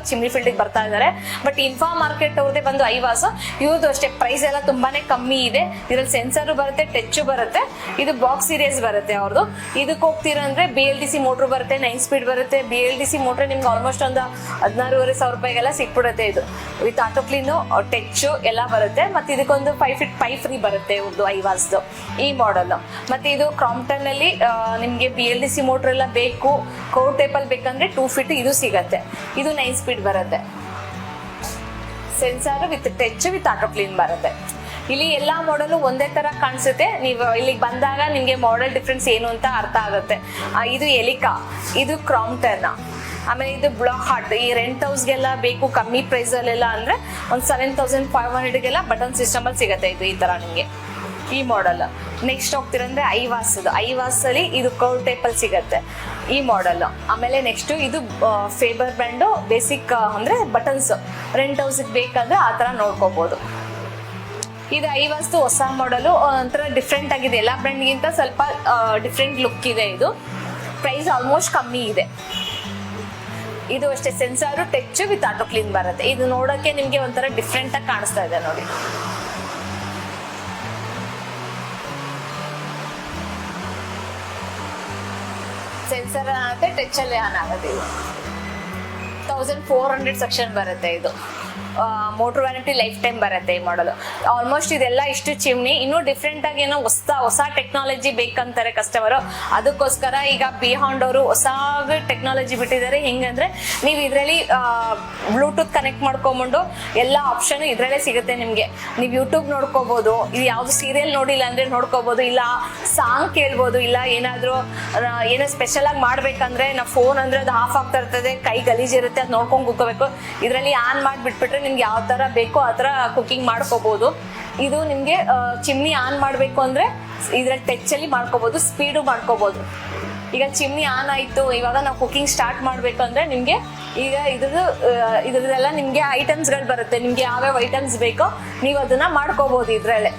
ಚಿಮ್ನಿ ಫೀಲ್ಡ್ ಬರ್ತಾ ಇದಾರೆ. ಬಟ್ ಇನ್ಫಾ ಮಾರ್ಕೆಟ್ ಅವ್ರದೇ ಬಂದು ಐವಾಸ್. ಇವ್ರದ್ದು ಅಷ್ಟೇ ಪ್ರೈಸ್ ಎಲ್ಲ ತುಂಬಾನೇ ಕಮ್ಮಿ ಇದೆ. ಇದ್ರಲ್ಲಿ ಸೆನ್ಸರ್ ಬರುತ್ತೆ, ಟಚ್ ಬರುತ್ತೆ. ಇದು ಬಾಕ್ಸ್ ಸೀರೀಸ್ ಬರುತ್ತೆ ಅವ್ರದ್ದು. ಇದಕ್ಕೆ ಹೋಗ್ತೀರಂದ್ರೆ BLDC ಮೋಟರ್ ಬರುತ್ತೆ, 9 ಸ್ಪೀಡ್ ಬರುತ್ತೆ. BLDC ಮೋಟರ್ ನಿಮ್ಗೆ ಆಲ್ಮೋಸ್ಟ್ ಒಂದು 16,500 ರೂಪಾಯಿಗೆಲ್ಲ ಸಿಕ್ಬಿಡುತ್ತೆ. ಇದು ವಿತ್ ಆಟೋ ಕ್ಲೀನು, ಟಚ್ ಎಲ್ಲ ಬರುತ್ತೆ. ಮತ್ತೆ ಇದಕ್ಕೊಂದು 5 ಫೀಟ್ ಪೈಪ್ ಫ್ರೀ ಬರುತ್ತೆ ಇವ್ರದ್ದು ಐವಾಸ್ದು ಈ ಮಾಡೆಲ್. ಮತ್ತೆ ಇದು ಕ್ರಾಂಪ್ಟನ್ ಅಲ್ಲಿ ನಿಮ್ಗೆ BLDC ಮೋಟರ್ ಎಲ್ಲ ಬೇಕು, ಕೌ ಟೈಪಲ್ ಬೇಕಂದ್ರೆ 2 ಫೀಟ್ ಇದು ಸಿಗತ್ತೆ. ಇದು 9 ಸ್ಪೀಡ್ ಬರುತ್ತೆ. Sensor with touch with auto clean ಬರುತ್ತೆ. ಇಲ್ಲಿ ಎಲ್ಲಾ ಮಾಡೆಲ್ ಒಂದೇ ತರ ಕಾಣಿಸುತ್ತೆ. ನೀವು ಇಲ್ಲಿಗೆ ಬಂದಾಗ ನಿಮ್ಗೆ ಮಾಡೆಲ್ ಡಿಫ್ರೆನ್ಸ್ ಏನು ಅಂತ ಅರ್ಥ ಆಗುತ್ತೆ. ಇದು ಎಲಿಕಾ, ಇದು ಕ್ರಾಂಪ್ಟನ್. ಆಮೇಲೆ ಇದು ಬ್ಲಾಕ್ ಹಾರ್ಟ್. ಈ ರೆಂಟ್ ಹೌಸ್ಗೆಲ್ಲ ಬೇಕು ಕಮ್ಮಿ ಪ್ರೈಸ್ ಅಲ್ಲೆಲ್ಲ ಅಂದ್ರೆ ಒಂದು 7,500ಗೆಲ್ಲ ಬಟನ್ ಸಿಸ್ಟಮ್ ಅಲ್ಲಿ ಸಿಗುತ್ತೆ. ಇದು ಈ ತರ ನಿಮ್ಗೆ ಈ ಮಾಡೆಲ್. ನೆಕ್ಸ್ಟ್ ಹೋಗ್ತಿರಂದ್ರೆ ಐವಾಸ್ ಅಲ್ಲಿ ಇದು ಕರ್ವ್ ಟೈಪ್ ಅಲ್ಲಿ ಸಿಗತ್ತೆ ಈ ಮಾಡೆಲ್. ಆಮೇಲೆ ನೆಕ್ಸ್ಟ್ ಇದು ಫೇಬರ್ ಬ್ರ್ಯಾಂಡ್ ಬೇಸಿಕ್ ಅಂದ್ರೆ ಬಟನ್ಸ್ ರೆಂಟ್ ಹೌಸ್ ಬೇಕಂದ್ರೆ ಆ ತರ ನೋಡ್ಕೋಬಹುದು. ಇದು ಐವಾಸ್ ಹೊಸ ಮಾಡೆಲ್, ಒಂಥರ ಡಿಫ್ರೆಂಟ್ ಆಗಿದೆ. ಎಲ್ಲಾ ಬ್ರ್ಯಾಂಡ್ಗಿಂತ ಸ್ವಲ್ಪ ಡಿಫ್ರೆಂಟ್ ಲುಕ್ ಇದೆ. ಇದು ಪ್ರೈಸ್ ಆಲ್ಮೋಸ್ಟ್ ಕಮ್ಮಿ ಇದೆ. ಇದು ಅಷ್ಟೇ sensor, touch with auto clean ಬರುತ್ತೆ. ಇದು ನೋಡಕ್ಕೆ ನಿಮ್ಗೆ ಒಂಥರ ಡಿಫ್ರೆಂಟ್ ಆಗಿ ಕಾಣಿಸ್ತಾ ಇದೆ ನೋಡಿ. ಸೆನ್ಸರ್ ಆಗುತ್ತೆ, ಟಚ್ ಅಲ್ಲೇ ಆನ್ ಆಗುತ್ತೆ. ಇದು 1,400 ಸೆಕ್ಷನ್ ಬರುತ್ತೆ. ಇದು ಮೋಟರ್ ವ್ಯಾರಂಟಿ ಲೈಫ್ ಟೈಮ್ ಬರುತ್ತೆ ಈ ಮಾಡಲ್. ಆಲ್ಮೋಸ್ಟ್ ಇದೆಲ್ಲ ಇಷ್ಟು ಚಿಮ್ನಿ. ಇನ್ನೂ ಡಿಫ್ರೆಂಟ್ ಆಗಿ ಏನೋ ಹೊಸ ಟೆಕ್ನಾಲಜಿ ಬೇಕಂತಾರೆ ಕಸ್ಟಮರ್. ಅದಕ್ಕೋಸ್ಕರ ಈಗ ಬಿಹಾಂಡ್ ಅವರು ಹೊಸ ಟೆಕ್ನಾಲಜಿ ಬಿಟ್ಟಿದ್ದಾರೆ. ಹೆಂಗಂದ್ರೆ ನೀವು ಇದರಲ್ಲಿ ಬ್ಲೂಟೂತ್ ಕನೆಕ್ಟ್ ಮಾಡ್ಕೊಂಡ್ಬಂಡು ಎಲ್ಲ ಆಪ್ಷನ್ ಇದ್ರಲ್ಲೇ ಸಿಗುತ್ತೆ ನಿಮ್ಗೆ. ನೀವು ಯೂಟ್ಯೂಬ್ ನೋಡ್ಕೋಬಹುದು, ಇದು ಯಾವ್ದು ಸೀರಿಯಲ್ ನೋಡಿಲ್ಲ ಅಂದ್ರೆ ನೋಡ್ಕೋಬಹುದು, ಇಲ್ಲ ಸಾಂಗ್ ಕೇಳ್ಬೋದು, ಇಲ್ಲ ಏನಾದ್ರು ಏನೋ ಸ್ಪೆಷಲ್ ಆಗಿ ಮಾಡ್ಬೇಕಂದ್ರೆ ನಾವು ಫೋನ್ ಅಂದ್ರೆ ಅದು ಆಫ್ ಆಗ್ತಾ ಇರ್ತದೆ, ಕೈ ಗಲೀಜಿರುತ್ತೆ, ಅದು ನೋಡ್ಕೊಂಡು ಕೂತ್ಕೋಬೇಕು. ಇದರಲ್ಲಿ ಆನ್ ಮಾಡಿಬಿಟ್ಬಿಟ್ರೆ ನಿಮ್ಗೆ ಯಾವ ತರ ಬೇಕೋ ಆ ತರ ಕುಕಿಂಗ್ ಮಾಡ್ಕೋಬಹುದು. ಇದು ನಿಮ್ಗೆ ಚಿಮ್ನಿ ಆನ್ ಮಾಡ್ಬೇಕು ಅಂದ್ರೆ ಇದ್ರಲ್ಲಿ ಟಚ್ ಅಲ್ಲಿ ಮಾಡ್ಕೋಬಹುದು, ಸ್ಪೀಡು ಮಾಡ್ಕೋಬಹುದು. ಈಗ ಚಿಮ್ನಿ ಆನ್ ಆಯ್ತು, ಇವಾಗ ನಾವು ಕುಕಿಂಗ್ ಸ್ಟಾರ್ಟ್ ಮಾಡ್ಬೇಕಂದ್ರೆ ನಿಮ್ಗೆ ಈಗ ಇದ್ರದೆಲ್ಲ ನಿಮ್ಗೆ ಐಟಮ್ಸ್ ಗಳು ಬರುತ್ತೆ. ನಿಮ್ಗೆ ಯಾವ್ಯಾವ ಐಟಮ್ಸ್ ಬೇಕೋ ನೀವು ಅದನ್ನ ಮಾಡ್ಕೋಬಹುದು ಇದ್ರಲ್ಲೇ.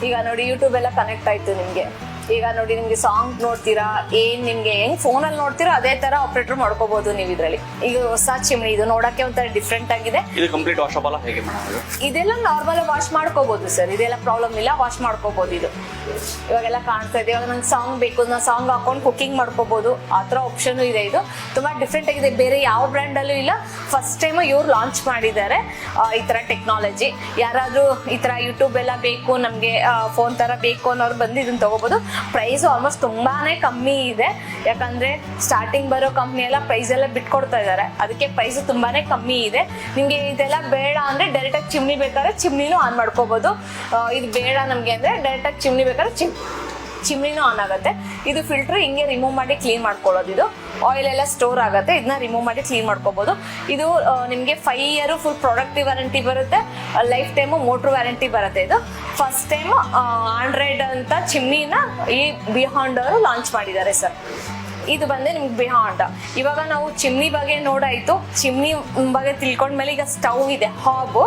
ಈಗ ನೋಡಿ ಯೂಟ್ಯೂಬ್ ಎಲ್ಲ ಕನೆಕ್ಟ್ ಆಯ್ತು ನಿಮ್ಗೆ. ಈಗ ನೋಡಿ ನಿಮ್ಗೆ ಸಾಂಗ್ ನೋಡ್ತೀರಾ, ಏನ್ ನಿಮ್ಗೆ ಹೆಂಗ್ ಫೋನ್ ಅಲ್ಲಿ ನೋಡ್ತೀರಾ ಅದೇ ತರ ಆಪರೇಟರ್ ಮಾಡ್ಕೋಬಹುದು ನೀವು ಇದ್ರಲ್ಲಿ. ಈಗ ಹೊಸ ಚಿಮ್ನಿ, ಇದು ನೋಡಕ್ಕೆ ಒಂಥರ ಡಿಫ್ರೆಂಟ್ ಆಗಿದೆ. ಇದು ಕಂಪ್ಲೀಟ್ ವಾಷಬಲ್ ಹೇಗೆ ಮಾಡೋದು? ಇದೆಲ್ಲ ನಾರ್ಮಲ್ ವಾಶ್ ಮಾಡ್ಕೋಬಹುದು ಸರ್, ಇದೆಲ್ಲ ಪ್ರಾಬ್ಲಮ್ ಇಲ್ಲ, ವಾಶ್ ಮಾಡ್ಕೋಬಹುದು. ಇದು ಇವಾಗೆಲ್ಲ ಕಾಣ್ತಾ ಇದೆ. ಇವಾಗ ನಂಗೆ ಸಾಂಗ್ ಬೇಕು, ನಾನು ಸಾಂಗ್ ಹಾಕೊಂಡು ಕುಕಿಂಗ್ ಮಾಡ್ಕೋಬಹುದು, ಆ ತರ ಆಪ್ಷನ್ ಇದೆ. ಇದು ತುಂಬಾ ಡಿಫ್ರೆಂಟ್ ಆಗಿದೆ, ಬೇರೆ ಯಾವ ಬ್ರ್ಯಾಂಡ್ ಅಲ್ಲೂ ಇಲ್ಲ. ಫಸ್ಟ್ ಟೈಮ್ ಇವ್ರು ಲಾಂಚ್ ಮಾಡಿದ್ದಾರೆ ಈ ತರ ಟೆಕ್ನಾಲಜಿ. ಯಾರಾದ್ರೂ ಈ ತರ ಯೂಟ್ಯೂಬ್ ಎಲ್ಲ ಬೇಕು, ನಮ್ಗೆ ಫೋನ್ ತರ ಬೇಕು ಅನ್ನೋರು ಬಂದು ಇದನ್ನ ತಗೋಬಹುದು. ಪ್ರೈಸ್ ಆಲ್ಮೋಸ್ಟ್ ತುಂಬಾನೇ ಕಮ್ಮಿ ಇದೆ. ಯಾಕಂದ್ರೆ ಸ್ಟಾರ್ಟಿಂಗ್ ಬರೋ ಕಂಪ್ನಿ ಎಲ್ಲ ಪ್ರೈಸ್ ಎಲ್ಲ ಬಿಟ್ಕೊಡ್ತಾ ಇದಾರೆ, ಅದಕ್ಕೆ ಪ್ರೈಸ್ ತುಂಬಾನೇ ಕಮ್ಮಿ ಇದೆ. ನಿಮ್ಗೆ ಇದೆಲ್ಲ ಬೇಡ ಅಂದ್ರೆ ಡೈರೆಕ್ಟ್ ಆಗಿ ಚಿಮ್ನಿ ಬೇಕಾದ್ರೆ ಚಿಮ್ನಿನೂ ಆನ್ ಮಾಡ್ಕೋಬಹುದು. ಇದು ಬೇಡ ನಮ್ಗೆ ಅಂದ್ರೆ ಡೈರೆಕ್ಟ್ ಆಗಿ ಚಿಮ್ನಿ ಬೇಕಾದ್ರೆ ಚಿಮ್ನಿನೂ ಆನ್ ಆಗುತ್ತೆ. ಇದು ಫಿಲ್ಟರ್ ಹಿಂಗೆ ರಿಮೂವ್ ಮಾಡಿ ಕ್ಲೀನ್ ಮಾಡ್ಕೊಳ್ಳೋದು. ಇದು ಆಯಿಲ್ ಎಲ್ಲ ಸ್ಟೋರ್ ಆಗುತ್ತೆ. ಇದನ್ನ ರಿಮೂವ್ ಮಾಡಿ ಕ್ಲೀನ್ ಮಾಡ್ಕೋಬಹುದು. ಇದು ನಿಮಗೆ 5 ಇಯರ್ ಫುಲ್ ಪ್ರಾಡಕ್ಟ್ ವಾರಂಟಿ ಬರುತ್ತೆ, ಲೈಫ್ ಟೈಮ್ ಮೋಟರ್ ವ್ಯಾರಂಟಿ ಬರುತ್ತೆ. ಇದು ಫಸ್ಟ್ ಟೈಮ್ ಆಂಡ್ರಾಯ್ಡ್ ಅಂತ ಚಿಮ್ನಿನ ಈ ಬಿಹಾಂಡ್ ಅವರು ಲಾಂಚ್ ಮಾಡಿದ್ದಾರೆ ಸರ್. ಇದು ಬಂದೆ ನಿಮ್ಗೆ ಬಿಹಾಂಡ್. ಇವಾಗ ನಾವು ಚಿಮ್ನಿ ಬಗ್ಗೆ ನೋಡಾಯ್ತು, ಚಿಮ್ನಿ ಬಗ್ಗೆ ತಿಳ್ಕೊಂಡ್ಮೇಲೆ ಈಗ ಸ್ಟವ್ ಇದೆ, ಹಾಬ್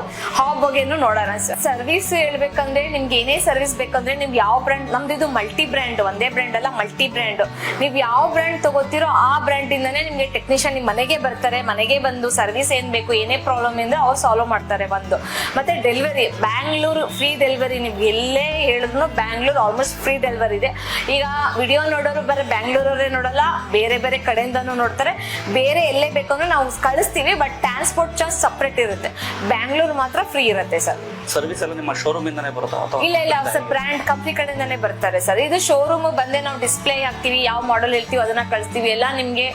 ಬಗ್ಗೆನು ನೋಡೋಣ ಸರ್. ಸರ್ವಿಸ್ ಹೇಳ್ಬೇಕಂದ್ರೆ ನಿಮ್ಗೆ ಏನೇ ಸರ್ವಿಸ್ ಬೇಕಂದ್ರೆ ನೀವು ಯಾವ ಬ್ರ್ಯಾಂಡ್, ನಮ್ದು ಇದು ಮಲ್ಟಿ ಬ್ರ್ಯಾಂಡ್, ಒಂದೇ ಬ್ರ್ಯಾಂಡ್ ಅಲ್ಲ ಮಲ್ಟಿ ಬ್ರ್ಯಾಂಡ್. ನೀವು ಯಾವ ಬ್ರ್ಯಾಂಡ್ ತಗೋತೀರೋ ಆ ಬ್ರ್ಯಾಂಡ್ ಇಂದಾನೆ ನಿಮ್ಗೆ ಟೆಕ್ನಿಷಿಯನ್ ನಿಮ್ ಮನೆಗೆ ಬರ್ತಾರೆ. ಮನೆಗೆ ಬಂದು ಸರ್ವಿಸ್ ಏನ್ ಬೇಕು, ಏನೇ ಪ್ರಾಬ್ಲಮ್ ಇಂದ್ರೆ ಅವ್ರು ಸಾಲ್ವ್ ಮಾಡ್ತಾರೆ ಬಂದು. ಮತ್ತೆ ಡೆಲಿವರಿ ಬ್ಯಾಂಗ್ಳೂರು ಫ್ರೀ ಡೆಲಿವರಿ. ನೀವು ಎಲ್ಲೇ ಹೇಳಿದ್ರು ಬ್ಯಾಂಗ್ಳೂರ್ ಆಲ್ಮೋಸ್ಟ್ ಫ್ರೀ ಡೆಲಿವರಿ ಇದೆ. ಈಗ ವಿಡಿಯೋ ನೋಡೋರು ಬರೀ ಬ್ಯಾಂಗ್ಳೂರವರೇ ನೋಡಲ್ಲ, ಬೇರೆ ಬೇರೆ ಕಡೆಯಿಂದಾನು ನೋಡ್ತಾರೆ. ಬೇರೆ ಎಲ್ಲೇ ಬೇಕಂದ್ರೆ ನಾವು ಕಳಿಸ್ತೀವಿ, ಬಟ್ ಟ್ರಾನ್ಸ್ಪೋರ್ಟ್ ಚಾರ್ಜ್ ಸಪ್ರೇಟ್ ಇರುತ್ತೆ. ಬ್ಯಾಂಗ್ಳೂರ್ ಮಾತ್ರ ಫ್ರೀ ಇರುತ್ತೆ ಸರ್. ಸರ್ವಿಸ್ ಎಲ್ಲ ನಿಮ್ಮ ಶೋರೂಮ್ ಇಂದಾನೆ ಬರುತ್ತಾ ಅಥವಾ ಇಲ್ಲ ಸರ್, ಬ್ರ್ಯಾಂಡ್ ಕಂಪ್ನಿ ಕಡೆಯಿಂದಾನೆ ಬರ್ತಾರೆ ಸರ್. ಇದು ಶೋರೂಮ್ ಬಂದೆ ನಾವು ಡಿಸ್ಪ್ಲೇ ಹಾಕ್ತಿವಿ, ಯಾವ ಮಾಡೆಲ್ ಹೇಳ್ತೀವಿ ಅದನ್ನ ಕಳಿಸ್ತೀವಿ. ಎಲ್ಲ ನಿಮ್ಗೆ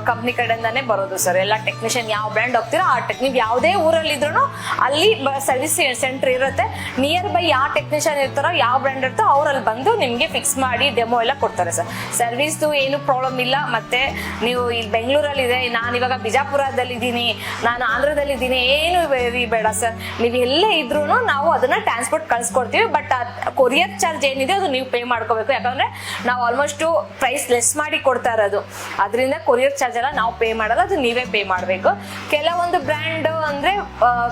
ಕಂಪ್ನಿ ಕಡೆಯಿಂದಾನೆ ಬರೋದು ಸರ್. ಎಲ್ಲ ಟೆಕ್ನಿಷಿಯನ್ ಯಾವ ಬ್ರ್ಯಾಂಡ್ ಹೋಗ್ತೀರೋ ಆ ನೀವು ಯಾವುದೇ ಊರಲ್ಲಿ ಇದ್ರು ಅಲ್ಲಿ ಸರ್ವಿಸ್ ಸೆಂಟರ್ ಇರುತ್ತೆ. ನಿಯರ್ ಬೈ ಯಾವ ಟೆಕ್ನಿಷಿಯನ್ ಇರ್ತಾರೋ, ಯಾವ ಬ್ರ್ಯಾಂಡ್ ಇರ್ತಾರೋ ಅವ್ರಲ್ಲಿ ಬಂದು ನಿಮ್ಗೆ ಫಿಕ್ಸ್ ಮಾಡಿ ಡೆಮೋ ಎಲ್ಲ ಕೊಡ್ತಾರೆ ಸರ್. ಸರ್ವಿಸ್ ಏನು ಪ್ರಾಬ್ಲಮ್ ಇಲ್ಲ. ಮತ್ತೆ ನೀವು ಇಲ್ಲಿ ಬೆಂಗಳೂರಲ್ಲಿ ಇದೆ, ನಾನು ಇವಾಗ ಬಿಜಾಪುರದಲ್ಲಿ ಇದ್ದೀನಿ, ನಾನು ಆಂಧ್ರದಲ್ಲಿ ಇದ್ದೀನಿ, ಏನು ಬೇಡ ಸರ್. ನೀವು ಎಲ್ಲೇ ಇದ್ರು ನಾವು ಅದನ್ನ ಟ್ರಾನ್ಸ್ಪೋರ್ಟ್ ಕಳ್ಸಿಕೊಡ್ತೀವಿ. ಬಟ್ ಕೊರಿಯರ್ ಚಾರ್ಜ್ ಏನಿದೆ ಅದು ನೀವು ಪೇ ಮಾಡ್ಕೋಬೇಕು. ಯಾಕಂದ್ರೆ ನಾವು ಆಲ್ಮೋಸ್ಟ್ ಪ್ರೈಸ್ ಲೆಸ್ ಮಾಡಿ ಕೊಡ್ತಾ ಇರೋದು, ಅದರಿಂದ ಕೊರಿಯರ್ ಚಾರ್ಜ್ ಎಲ್ಲ ನಾವು ಪೇ ಮಾಡಲ್ಲ, ಅದು ನೀವೇ ಪೇ ಮಾಡಬೇಕು. ಕೆಲವೊಂದು ಬ್ರ್ಯಾಂಡ್ ಅಂದ್ರೆ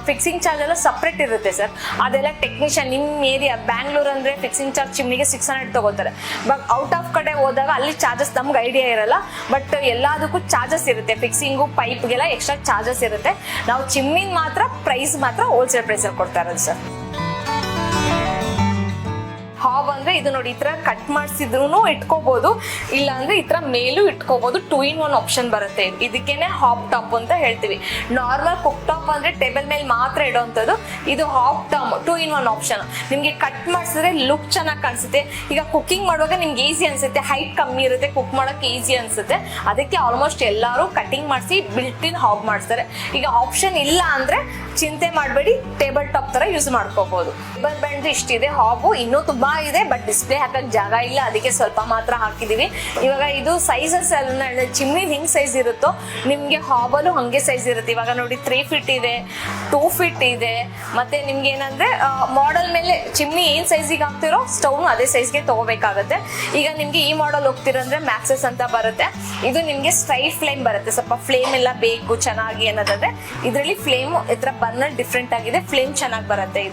ಫಿಕ್ಸಿಂಗ್ ಚಾರ್ಜ್ ಎಲ್ಲ ಸಪ್ರೇಟ್ ಇರುತ್ತೆ ಸರ್. ಅದೆಲ್ಲ ಟೆಕ್ನಿಷಿಯನ್ ನಿಮ್ ಏರಿಯಾ ಬ್ಯಾಂಗ್ಳೂರ್ ಅಂದ್ರೆ ಫಿಕ್ಸಿಂಗ್ ಚಾರ್ಜ್ ಚಿಮ್ನಿಗೆ 600 ತಗೋತಾರೆ. ಬಟ್ ಔಟ್ ಆಫ್ ಕಡೆ ಹೋದಾಗ ಅಲ್ಲಿ ಚಾರ್ಜಸ್ ನಮ್ಗೆ ಐಡಿಯಾ ಇರಲ್ಲ. ಬಟ್ ಎಲ್ಲದಕ್ಕೂ ಚಾರ್ಜಸ್ ಇರುತ್ತೆ. ಫಿಕ್ಸಿಂಗು ಪೈಪ್ಗೆಲ್ಲ ಎಕ್ಸ್ಟ್ರಾ ಚಾರ್ಜಸ್ ಇರುತ್ತೆ. ನಾವು ಚಿಮ್ಮಿನ್ ಮಾತ್ರ ಪ್ರೈಸ್ ಮಾತ್ರ ಹೋಲ್ಸೇಲ್ ಪ್ರೈಸ್ ಅಲ್ಲಿ ಕೊಡ್ತಾ ಇರೋದು ಸರ್. ಹಾಬ್ ಅಂದ್ರೆ ಇದು ನೋಡಿ, ಈ ತರ ಕಟ್ ಮಾಡಿಸಿದ್ರು ಇಟ್ಕೋಬಹುದು, ಇಲ್ಲ ಅಂದ್ರೆ ಈ ತರ ಮೇಲೂ ಇಟ್ಕೋಬಹುದು. 2 in 1 ಆಪ್ಷನ್ ಬರುತ್ತೆ. ಇದಕ್ಕೇನೆ ಹಾಬ್ ಟಾಪ್ ಅಂತ ಹೇಳ್ತೀವಿ. ನಾರ್ಮಲ್ ಕುಕ್ ಟಾಪ್ ಅಂದ್ರೆ ಟೇಬಲ್ ಮೇಲೆ ಮಾತ್ರ ಇಡುವಂತದ್ದು. ಇದು ಹಾಬ್ ಟಾಪ್ 2 in 1 ಆಪ್ಷನ್. ನಿಮ್ಗೆ ಕಟ್ ಮಾಡಿಸಿದ್ರೆ ಲುಕ್ ಚೆನ್ನಾಗಿ ಕಾಣಿಸುತ್ತೆ. ಈಗ ಕುಕಿಂಗ್ ಮಾಡುವಾಗ ನಿಮ್ಗೆ ಈಸಿ ಅನ್ಸುತ್ತೆ, ಹೈಟ್ ಕಮ್ಮಿ ಇರುತ್ತೆ, ಕುಕ್ ಮಾಡಕ್ಕೆ ಈಸಿ ಅನ್ಸುತ್ತೆ. ಅದಕ್ಕೆ ಆಲ್ಮೋಸ್ಟ್ ಎಲ್ಲರೂ ಕಟಿಂಗ್ ಮಾಡಿಸಿ ಬಿಲ್ಟ್ ಇನ್ ಹಾಬ್ ಮಾಡಿಸ್ತಾರೆ. ಈಗ ಆಪ್ಷನ್ ಇಲ್ಲ ಅಂದ್ರೆ ಚಿಂತೆ ಮಾಡಬೇಡಿ, ಟೇಬಲ್ ಟಾಪ್ ತರ ಯೂಸ್ ಮಾಡ್ಕೋಬಹುದು. ಟೇಬಲ್ ಬ್ಯಾಂಡ್ ಇಷ್ಟಿದೆ. ಹಾಬು ಇನ್ನೂ ತುಂಬಾ ಇದೆ, ಬಟ್ ಡಿಸ್ಪ್ಲೇ ಹಾಕಕ್ ಜಾಗ ಇಲ್ಲ, ಅದಕ್ಕೆ ಸ್ವಲ್ಪ ಮಾತ್ರ ಹಾಕಿದೀವಿ. ಇವಾಗ ಇದು ಸೈಜಸ್ ಚಿಮ್ನಿ ಹಿಂಗ್ ಸೈಜ್ ಇರುತ್ತೋ ನಿಮ್ಗೆ ಹಾಬಲು ಹಂಗೆ ಸೈಜ್ ಇರುತ್ತೆ. ಇವಾಗ ನೋಡಿ 3 feet ಇದೆ, 2 feet ಇದೆ. ಮತ್ತೆ ನಿಮ್ಗೆ ಏನಂದ್ರೆ ಮಾಡೆಲ್ ಮೇಲೆ ಚಿಮ್ನಿ ಏನ್ ಸೈಜಿಗೆ ಹಾಕ್ತಿರೋ ಸ್ಟವ್ ಅದೇ ಸೈಜ್ಗೆ ತಗೋಬೇಕಾಗತ್ತೆ. ಈಗ ನಿಮ್ಗೆ ಈ ಮಾಡೆಲ್ ಹೋಗ್ತಿರಂದ್ರೆ ಮ್ಯಾಕ್ಸಸ್ ಅಂತ ಬರುತ್ತೆ. ಇದು ನಿಮ್ಗೆ ಸ್ಟ್ರೈಟ್ ಫ್ಲೇಮ್ ಬರುತ್ತೆ. ಸ್ವಲ್ಪ ಫ್ಲೇಮ್ ಎಲ್ಲ ಬೇಕು ಚೆನ್ನಾಗಿ ಅನ್ನೋದಾದ್ರೆ ಇದರಲ್ಲಿ ಫ್ಲೇಮ್ ಈ ತರ ಬರ್ನರ್ ಡಿಫ್ರೆಂಟ್ ಆಗಿದೆ, ಫ್ಲೇಮ್ ಚೆನ್ನಾಗಿ ಬರುತ್ತೆ.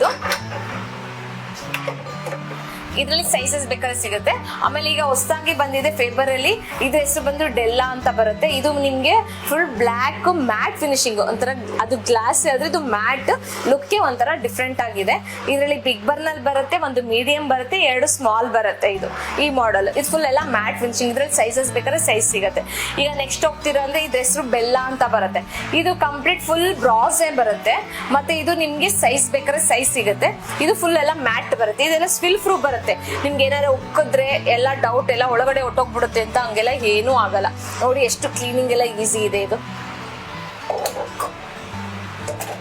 ಇದರಲ್ಲಿ ಸೈಜಸ್ ಬೇಕಾದ್ರೆ ಸಿಗುತ್ತೆ. ಆಮೇಲೆ ಈಗ ಹೊಸದಾಗಿ ಬಂದಿದೆ ಫೇಬರ್ ಅಲ್ಲಿ, ಇದ್ರ ಹೆಸರು ಬಂದು ಡೆಲ್ಲಾ ಅಂತ ಬರುತ್ತೆ. ಇದು ನಿಮ್ಗೆ ಫುಲ್ ಬ್ಲಾಕ್ ಮ್ಯಾಟ್ ಫಿನಿಶಿಂಗ್, ಒಂಥರ ಅದು ಗ್ಲಾಸ್ ಆದ್ರೆ ಇದು ಮ್ಯಾಟ್ ಲುಕ್ಗೆ ಒಂಥರ ಡಿಫ್ರೆಂಟ್ ಆಗಿದೆ. ಇದರಲ್ಲಿ ಬಿಗ್ ಬರ್ನಲ್ ಬರುತ್ತೆ, ಒಂದು ಮೀಡಿಯಂ ಬರುತ್ತೆ, 2 ಸ್ಮಾಲ್ ಬರುತ್ತೆ. ಇದು ಈ ಮಾಡೆಲ್ ಇದು ಫುಲ್ ಎಲ್ಲ ಮ್ಯಾಟ್ ಫಿನಿಶಿಂಗ್. ಇದ್ರಲ್ಲಿ ಸೈಜಸ್ ಬೇಕಾದ್ರೆ ಸೈಜ್ ಸಿಗುತ್ತೆ. ಈಗ ನೆಕ್ಸ್ಟ್ ಹೋಗ್ತಿರೋ ಅಂದ್ರೆ ಇದ್ರ ಹೆಸರು ಬೆಲ್ಲಾ ಅಂತ ಬರುತ್ತೆ. ಇದು ಕಂಪ್ಲೀಟ್ ಫುಲ್ ಬ್ರಾಸೇ ಬರುತ್ತೆ. ಮತ್ತೆ ಇದು ನಿಮ್ಗೆ ಸೈಜ್ ಬೇಕಾದ್ರೆ ಸೈಜ್ ಸಿಗುತ್ತೆ. ಇದು ಫುಲ್ ಎಲ್ಲ ಮ್ಯಾಟ್ ಬರುತ್ತೆ. ಇದೆಲ್ಲ ಸ್ವಿಲ್ ಪ್ರೂಫ್ ಬರುತ್ತೆ. ನಿಮ್ಗೆ ಏನಾದ್ರು ಉಕ್ಕಿದ್ರೆ ಎಲ್ಲ ಡೌಟ್ ಎಲ್ಲ ಒಳಗಡೆ ಹೊಟ್ಟೋಗ್ಬಿಡುತ್ತೆ ಅಂತ ಹಂಗೆಲ್ಲ ಏನೂ ಆಗಲ್ಲ. ನೋಡಿ ಎಷ್ಟು ಕ್ಲೀನಿಂಗ್ ಎಲ್ಲ ಈಸಿ ಇದೆ.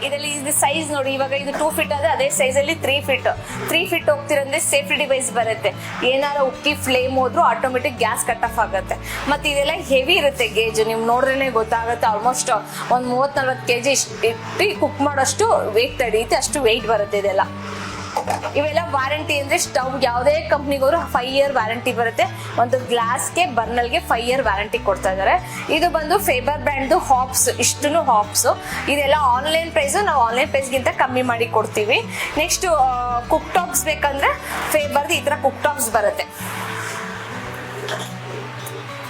ಇದರಲ್ಲಿ ಇದು ಸೈಜ್ ನೋಡಿ, ಇವಾಗ ಇದು 2 feet ಆದ್ರೆ ಅದೇ ಸೈಜ್ ಅಲ್ಲಿ 3 feet ಹೋಗ್ತಿರಂದ್ರೆ ಸೇಫ್ಟಿ ಡಿವೈಸ್ ಬರುತ್ತೆ. ಏನಾರ ಉಕ್ಕಿ ಫ್ಲೇಮ್ ಹೋದ್ರು ಆಟೋಮೆಟಿಕ್ ಗ್ಯಾಸ್ ಕಟ್ ಆಫ್ ಆಗುತ್ತೆ. ಮತ್ತೆ ಇದೆಲ್ಲ ಹೆವಿ ಇರುತ್ತೆ ಗೇಜ್, ನೀವು ನೋಡ್ರೇನೆ ಗೊತ್ತಾಗುತ್ತೆ. ಆಲ್ಮೋಸ್ಟ್ ಒಂದು 30-40 kg ಇಟ್ಟು ಕುಕ್ ಮಾಡೋಷ್ಟು ವೆಯ್ಟ್ ತಡೆಯುತ್ತೆ, ಅಷ್ಟು ವೆಯ್ಟ್ ಬರುತ್ತೆ ಇದೆಲ್ಲ. ಇವೆಲ್ಲ ವಾರಂಟಿ ಅಂದ್ರೆ ಸ್ಟವ್ ಯಾವುದೇ ಕಂಪ್ನಿಗೋರು 5 year ವ್ಯಾರಂಟಿ ಬರುತ್ತೆ. ಒಂದು ಗ್ಲಾಸ್ಗೆ ಬರ್ನಲ್ಗೆ 5 year ವ್ಯಾರಂಟಿ ಕೊಡ್ತಾ ಇದಾರೆ. ಇದು ಬಂದು ಫೇಬರ್ ಬ್ರ್ಯಾಂಡ್ ಹಾಬ್ಸ್, ಇಷ್ಟುನು ಹಾಬ್ಸ್. ಇದೆಲ್ಲ ಆನ್ಲೈನ್ ಪ್ರೈಸ್, ನಾವು ಆನ್ಲೈನ್ ಪ್ರೈಸ್ ಗಿಂತ ಕಮ್ಮಿ ಮಾಡಿ ಕೊಡ್ತೀವಿ. ನೆಕ್ಸ್ಟ್ ಕುಕ್ ಟಾಪ್ಸ್ ಬೇಕಂದ್ರೆ ಫೇಬರ್ದು ಈ ತರ ಕುಕ್ ಟಾಪ್ಸ್ ಬರುತ್ತೆ.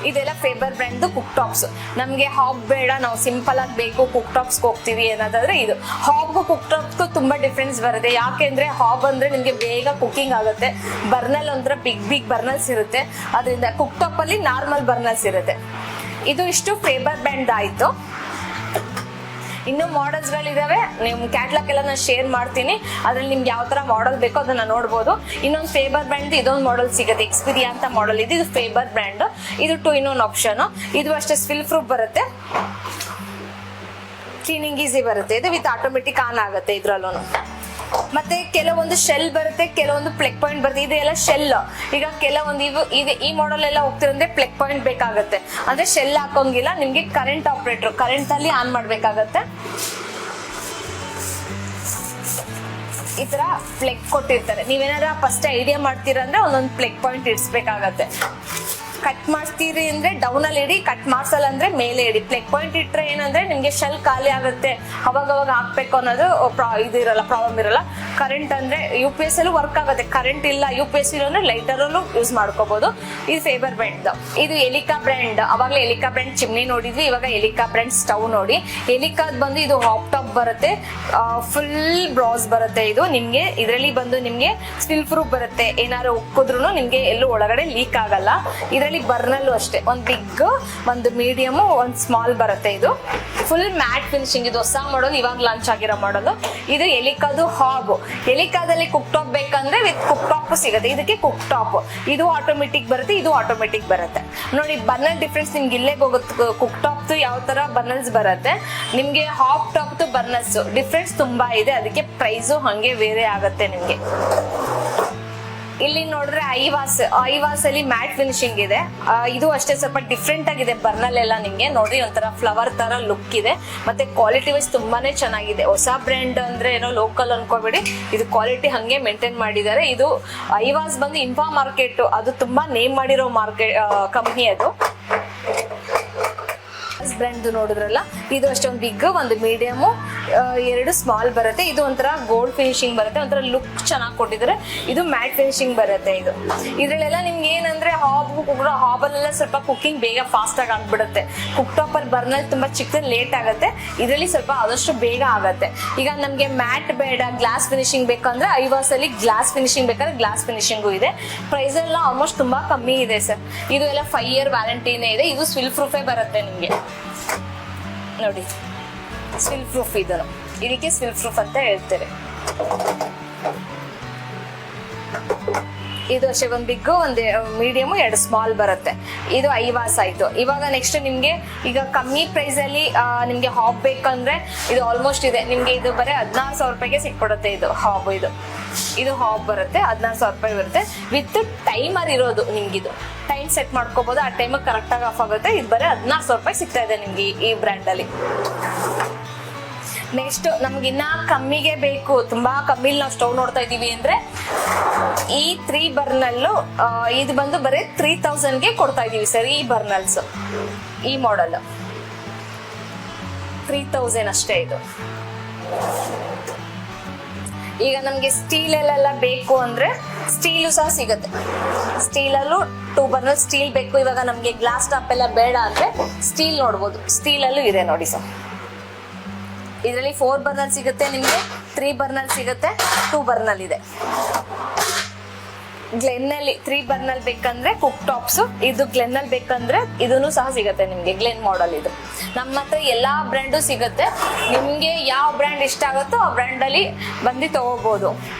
ಇದೆಲ್ಲ ಫೇಬರ್ ಬ್ರ್ಯಾಂಡ್ ಕುಕ್ ಟಾಪ್ಸ್. ನಮ್ಗೆ ಹಾಬ್ ಬೇಡ, ನಾವು ಸಿಂಪಲ್ ಆಗಿ ಬೇಕು, ಕುಕ್ ಟಾಪ್ಸ್ ಹೋಗ್ತೀವಿ ಅನ್ನೋದಾದ್ರೆ ಇದು ಹಾಬ್ಗೂ ಕುಕ್ ಟಾಪ್ಗೂ ತುಂಬಾ ಡಿಫ್ರೆನ್ಸ್ ಬರುತ್ತೆ. ಯಾಕೆಂದ್ರೆ ಹಾಬ್ ಅಂದ್ರೆ ನಿಮ್ಗೆ ಬೇಗ ಕುಕಿಂಗ್ ಆಗುತ್ತೆ, ಬರ್ನಲ್ ಅಂದ್ರೆ ಬಿಗ್ ಬರ್ನಲ್ಸ್ ಇರುತ್ತೆ, ಅದರಿಂದ ಕುಕ್ ಟಾಪ್ ಅಲ್ಲಿ ನಾರ್ಮಲ್ ಬರ್ನಲ್ಸ್ ಇರುತ್ತೆ. ಇದು ಇಷ್ಟು ಫೇಬರ್ ಬ್ರ್ಯಾಂಡ್ ಆಯ್ತು. ಇನ್ನೂ ಮಾಡೆಲ್ಸ್ ಗಳಿದಾವೆ, ನಿಮ್ ಕ್ಯಾಟ್ಲಾಗ್ ಎಲ್ಲ ನಾನು ಶೇರ್ ಮಾಡ್ತೀನಿ. ಅದ್ರಲ್ಲಿ ನಿಮ್ಗೆ ಯಾವ ತರ ಮಾಡೆಲ್ ಬೇಕೋ ಅದನ್ನ ನೋಡ್ಬೋದು. ಇನ್ನೊಂದು ಫೇಬರ್ ಬ್ರ್ಯಾಂಡ್ ಇದೊಂದು ಮಾಡೆಲ್ ಸಿಗುತ್ತೆ, ಎಕ್ಸ್ಪೀರಿಯಾ ಅಂತ ಮಾಡೆಲ್ ಇದೆ. ಇದು ಫೇಬರ್ ಬ್ರ್ಯಾಂಡ್, ಇದು 2 in 1 ಆಪ್ಷನ್. ಇದು ಅಷ್ಟೇ ಸ್ವಿಲ್ ಪ್ರೂಫ್ ಬರುತ್ತೆ, ಕ್ಲೀನಿಂಗ್ ಈಸಿ ಬರುತ್ತೆ. ಇದು ವಿತ್ ಆಟೋಮೆಟಿಕ್ ಆನ್ ಆಗುತ್ತೆ ಇದ್ರಲ್ಲೂ. ಮತ್ತೆ ಕೆಲವೊಂದು ಶೆಲ್ ಬರುತ್ತೆ, ಕೆಲವೊಂದು ಪ್ಲೆಗ್ ಪಾಯಿಂಟ್ ಬರುತ್ತೆ. ಇದೆಲ್ಲ ಶೆಲ್. ಈಗ ಕೆಲವೊಂದು ಈಗ ಈ ಮಾಡೆಲ್ ಎಲ್ಲ ಹೋಗ್ತಿರಂದ್ರೆ ಪ್ಲೆಗ್ ಪಾಯಿಂಟ್ ಬೇಕಾಗುತ್ತೆ, ಅಂದ್ರೆ ಶೆಲ್ ಹಾಕೋಂಗಿಲ್ಲ. ನಿಮ್ಗೆ ಕರೆಂಟ್ ಆಪರೇಟರ್, ಕರೆಂಟ್ ಅಲ್ಲಿ ಆನ್ ಮಾಡ್ಬೇಕಾಗತ್ತೆ. ಈ ತರ ಪ್ಲೆಗ್ ಕೊಟ್ಟಿರ್ತಾರೆ. ನೀವೇನಾರ ಫಸ್ಟ್ ಐಡಿಯಾ ಮಾಡ್ತೀರಾ ಅಂದ್ರೆ ಒಂದೊಂದು ಪ್ಲೆಗ್ ಪಾಯಿಂಟ್ ಇಡ್ಸ್ಬೇಕಾಗತ್ತೆ. ಕಟ್ ಮಾಡ್ತೀರಿ ಅಂದ್ರೆ ಡೌನ್ ಅಲ್ಲಿ ಇಡಿ, ಕಟ್ ಮಾಡ್ಸಲ್ಲ ಅಂದ್ರೆ ಮೇಲೆ ಇಡಿ. ಪ್ಲೆಗ್ ಪಾಯಿಂಟ್ ಇಟ್ರೆ ಏನಂದ್ರೆ ನಿಮ್ಗೆ ಶೆಲ್ ಖಾಲಿ ಆಗುತ್ತೆ, ಅವಾಗ ಹಾಕ್ಬೇಕು ಅನ್ನೋದು ಇದಿರಲ್ಲ, ಪ್ರಾಬ್ಲಮ್ ಇರಲ್ಲ. ಕರೆಂಟ್ ಅಂದ್ರೆ UPS ಅಲ್ಲೂ ವರ್ಕ್ ಆಗುತ್ತೆ. ಕರೆಂಟ್ ಇಲ್ಲ UPS ಇರೋದ್ರೆ ಲೈಟರ್ ಅಲ್ಲೂ ಯೂಸ್ ಮಾಡ್ಕೋಬಹುದು. ಇದು ಫೇಬರ್ ಬ್ರ್ಯಾಂಡ್. ಇದು ಎಲಿಕಾ ಬ್ರ್ಯಾಂಡ್. ಅವಾಗಲೇ ಎಲಿಕಾ ಬ್ರ್ಯಾಂಡ್ ಚಿಮ್ನಿ ನೋಡಿದ್ವಿ, ಇವಾಗ ಎಲಿಕಾ ಬ್ರ್ಯಾಂಡ್ ಸ್ಟವ್ ನೋಡಿ. ಎಲಿಕಾದ್ ಬಂದು ಇದು ಹಾಪ್ ಟಾಪ್ ಬರುತ್ತೆ, ಫುಲ್ ಬ್ರಾಸ್ ಬರುತ್ತೆ. ಇದು ನಿಮ್ಗೆ ಇದರಲ್ಲಿ ಬಂದು ನಿಮ್ಗೆ ಸ್ಟಿಲ್ ಪ್ರೂಫ್ ಬರುತ್ತೆ. ಏನಾದ್ರು ಉಕ್ಕಿದ್ರು ನಿಮ್ಗೆ ಎಲ್ಲೂ ಒಳಗಡೆ ಲೀಕ್ ಆಗಲ್ಲ. ಇದರಲ್ಲಿ ಬರ್ನಲ್ಲೂ ಅಷ್ಟೇ, ಒಂದ್ ಬಿಗ್, ಒಂದು ಮೀಡಿಯಮ್, ಒಂದ್ ಸ್ಮಾಲ್ ಬರುತ್ತೆ. ಇದು ಫುಲ್ ಮ್ಯಾಟ್ ಫಿನಿಶಿಂಗ್. ಇದು ಹೊಸ ಮಾಡಲ್, ಇವಾಗ ಲಾಂಚ್ ಆಗಿರೋ ಮಾಡಲ್. ಇದು ಎಲಿಕಾದು ಹಾಬ್. ಎಲಿಕಾದಲ್ಲಿ ಕುಕ್ ಟಾಪ್ ಬೇಕಂದ್ರೆ ವಿತ್ ಕುಕ್ ಟಾಪ್ ಸಿಗುತ್ತೆ. ಇದಕ್ಕೆ ಕುಕ್ ಟಾಪ್. ಇದು ಆಟೋಮೆಟಿಕ್ ಬರುತ್ತೆ, ಇದು ಆಟೋಮೆಟಿಕ್ ಬರುತ್ತೆ. ನೋಡಿ ಬರ್ನಲ್ ಡಿಫ್ರೆನ್ಸ್ ನಿಮ್ಗೆ ಇಲ್ಲೇ ಹೋಗುತ್ತೆ. ಕುಕ್ ಟಾಪ್ ಯಾವ ತರ ಬರ್ನಲ್ಸ್ ಬರುತ್ತೆ, ನಿಮ್ಗೆ ಹಾಪ್ ಟಾಪ್ ಬರ್ನಲ್ಸ್ ಡಿಫ್ರೆನ್ಸ್ ತುಂಬಾ ಇದೆ. ಅದಕ್ಕೆ ಪ್ರೈಸು ಹಂಗೆ ಬೇರೆ ಆಗುತ್ತೆ ನಿಮ್ಗೆ. ಇಲ್ಲಿ ನೋಡಿದ್ರೆ ಐವಾಸ್ ಅಲ್ಲಿ ಮ್ಯಾಟ್ ಫಿನಿಶಿಂಗ್ ಇದೆ. ಇದು ಅಷ್ಟೇ ಸ್ವಲ್ಪ ಡಿಫ್ರೆಂಟ್ ಆಗಿದೆ. ಬರ್ನಲ್ ಎಲ್ಲ ನಿಮ್ಗೆ ನೋಡಿ ಒಂಥರ ಫ್ಲವರ್ ತರ ಲುಕ್ ಇದೆ. ಮತ್ತೆ ಕ್ವಾಲಿಟಿ ವೈಸ್ ತುಂಬಾನೇ ಚೆನ್ನಾಗಿದೆ. ಹೊಸ ಬ್ರ್ಯಾಂಡ್ ಅಂದ್ರೆ ಏನೋ ಲೋಕಲ್ ಅನ್ಕೋಬೇಡಿ, ಇದು ಕ್ವಾಲಿಟಿ ಹಂಗೆ ಮೇಂಟೈನ್ ಮಾಡಿದ್ದಾರೆ. ಇದು ಐವಾಸ್ ಬಂದು ಇನ್ಫಾ ಮಾರ್ಕೆಟ್, ಅದು ತುಂಬಾ ನೇಮ್ ಮಾಡಿರೋ ಮಾರ್ಕೆಟ್ ಕಂಪ್ನಿ. ಅದು ಬ್ರ್ಯಾಂಡ್ ನೋಡಿದ್ರಲ್ಲ, ಇದು ಅಷ್ಟೊಂದು ಬಿಗ್, ಒಂದು ಮೀಡಿಯಮ್, ಎರಡು ಸ್ಮಾಲ್ ಬರುತ್ತೆ. ಇದು ಒಂಥರ ಗೋಲ್ಡ್ ಫಿನಿಶಿಂಗ್ ಬರುತ್ತೆ, ಒಂಥರ ಲುಕ್ ಚೆನ್ನಾಗಿ ಕೊಟ್ಟಿದ್ದಾರೆ. ಇದು ಮ್ಯಾಟ್ ಫಿನಿಶಿಂಗ್ ಬರುತ್ತೆ. ಇದ್ರಲ್ಲೆಲ್ಲ ನಿಮ್ಗೆ ಏನಂದ್ರೆ ಹಾಬಲ್ಲೆಲ್ಲ ಸ್ವಲ್ಪ ಕುಕಿಂಗ್ ಬೇಗ ಫಾಸ್ಟ್ ಆಗಿ ಆಗ್ಬಿಡುತ್ತೆ. ಕುಕ್ ಟಾಪ್ ಅಲ್ಲಿ ಬರ್ನಲ್ಲಿ ತುಂಬಾ ಚಿಕ್ಕದ ಲೇಟ್ ಆಗುತ್ತೆ, ಇದರಲ್ಲಿ ಸ್ವಲ್ಪ ಆದಷ್ಟು ಬೇಗ ಆಗುತ್ತೆ. ಈಗ ನಮ್ಗೆ ಮ್ಯಾಟ್ ಬೇಡ, ಗ್ಲಾಸ್ ಫಿನಿಶಿಂಗ್ ಬೇಕಂದ್ರೆ ಐವಾಸ್ ಅಲ್ಲಿ ಗ್ಲಾಸ್ ಫಿನಿಶಿಂಗ್ ಬೇಕಾದ್ರೆ ಗ್ಲಾಸ್ ಫಿನಿಶಿಂಗು ಇದೆ. ಪ್ರೈಸ್ ಎಲ್ಲ ಆಲ್ಮೋಸ್ಟ್ ತುಂಬಾ ಕಮ್ಮಿ ಇದೆ ಸರ್. ಇದು ಎಲ್ಲ 5 year ವ್ಯಾರಂಟಿನೇ ಇದೆ. ಇದು ಸ್ವಿಲ್ ಪ್ರೂಫೇ ಬರುತ್ತೆ ನಿಮ್ಗೆ ನೋಡಿ. ಸ್ವಿಲ್ ಪ್ರೂಫ್ ಇದಕ್ಕೆ ಸ್ವಿಲ್ ಪ್ರೂಫ್ ಅಂತ ಹೇಳ್ತಾರೆ. ಇದು ಅಷ್ಟೇ, ಒಂದು ಬಿಗ್, ಒಂದು ಮೀಡಿಯಮ್, 2 ಸ್ಮಾಲ್ ಬರುತ್ತೆ. ಇದು ಐವಾಸ್ ಆಯ್ತು. ಇವಾಗ ನೆಕ್ಸ್ಟ್ ನಿಮ್ಗೆ ಈಗ ಕಮ್ಮಿ ಪ್ರೈಸ್ ಅಲ್ಲಿ ನಿಮ್ಗೆ ಹಾಬ್ ಬೇಕಂದ್ರೆ ಇದು ಆಲ್ಮೋಸ್ಟ್ ಇದೆ ನಿಮ್ಗೆ. ಇದು ಬರೀ 16,000 ರೂಪಾಯಿಗೆ ಸಿಕ್ಬಿಡುತ್ತೆ. ಇದು ಹಾಬ್, ಇದು ಹಾಬ್ ಬರುತ್ತೆ, 16,000 ರೂಪಾಯಿ ಬರುತ್ತೆ. ವಿತ್ ಟೈಮರ್ ಇರೋದು. ನಿಮ್ಗಿದು ಟೈಮ್ ಸೆಟ್ ಮಾಡ್ಕೋಬಹುದು, ಆ ಟೈಮ್ ಕರೆಕ್ಟ್ ಆಗಿ ಆಫ್ ಆಗುತ್ತೆ. ಇದು ಬರೀ 16,000 ರೂಪಾಯಿ ಸಿಗ್ತಾ ಇದೆ ನಿಮ್ಗೆ ಈ ಬ್ರ್ಯಾಂಡ್ ಅಲ್ಲಿ. ನೆಕ್ಸ್ಟ್ ನಮ್ಗೆ ಇನ್ನ ಕಮ್ಮಿಗೆ ಬೇಕು, ತುಂಬಾ ಕಮ್ಮಿಲಿ ನಾವು ಸ್ಟವ್ ನೋಡ್ತಾ ಇದೀವಿ ಅಂದ್ರೆ ಈ 3 ಬರ್ನಲ್ಲು ಇದು ಬಂದು ಬರೀ 3,000ಗೆ ಕೊಡ್ತಾ ಇದೀವಿ ಸರ್. ಈ ಬರ್ನಲ್ಸ್, ಈ ಮಾಡೆಲ್ 3,000 ಅಷ್ಟೇ. ಇದು ಈಗ ನಮ್ಗೆ ಸ್ಟೀಲ್ ಅಲ್ಲೆಲ್ಲ ಬೇಕು ಅಂದ್ರೆ ಸ್ಟೀಲು ಸಹ ಸಿಗುತ್ತೆ. ಸ್ಟೀಲಲ್ಲೂ 2 ಬರ್ನಲ್ ಸ್ಟೀಲ್ ಬೇಕು. ಇವಾಗ ನಮ್ಗೆ ಗ್ಲಾಸ್ ಟಾಪ್ ಎಲ್ಲ ಬೇಡ ಅಂದ್ರೆ ಸ್ಟೀಲ್ ನೋಡ್ಬೋದು. ಸ್ಟೀಲಲ್ಲೂ ಇದೆ ನೋಡಿ ಸರ್. ಇದರಲ್ಲಿ 4 ಬರ್ನಲ್ ಸಿಗುತ್ತೆ ನಿಮ್ಗೆ, 3 ಬರ್ನಲ್ ಸಿಗುತ್ತೆ, 2 ಬರ್ನಲ್ ಇದೆ. ಗ್ಲೆನ್ನಲ್ಲಿ 3 ಬರ್ನಲ್ ಬೇಕಂದ್ರೆ ಕುಕ್ ಟಾಪ್ಸ್, ಇದು ಗ್ಲೆನ್ನಲ್ಲಿ ಬೇಕಂದ್ರೆ ಇದನ್ನು ಸಹ ಸಿಗುತ್ತೆ ನಿಮ್ಗೆ. ಗ್ಲೆನ್ ಮಾಡೆಲ್ ಇದು. ನಮ್ಮ ಹತ್ರ ಎಲ್ಲಾ ಬ್ರ್ಯಾಂಡು ಸಿಗುತ್ತೆ. ನಿಮ್ಗೆ ಯಾವ ಬ್ರ್ಯಾಂಡ್ ಇಷ್ಟ ಆಗುತ್ತೋ ಆ ಬ್ರ್ಯಾಂಡ್ ಅಲ್ಲಿ ಬಂದು ತಗೋಬಹುದು.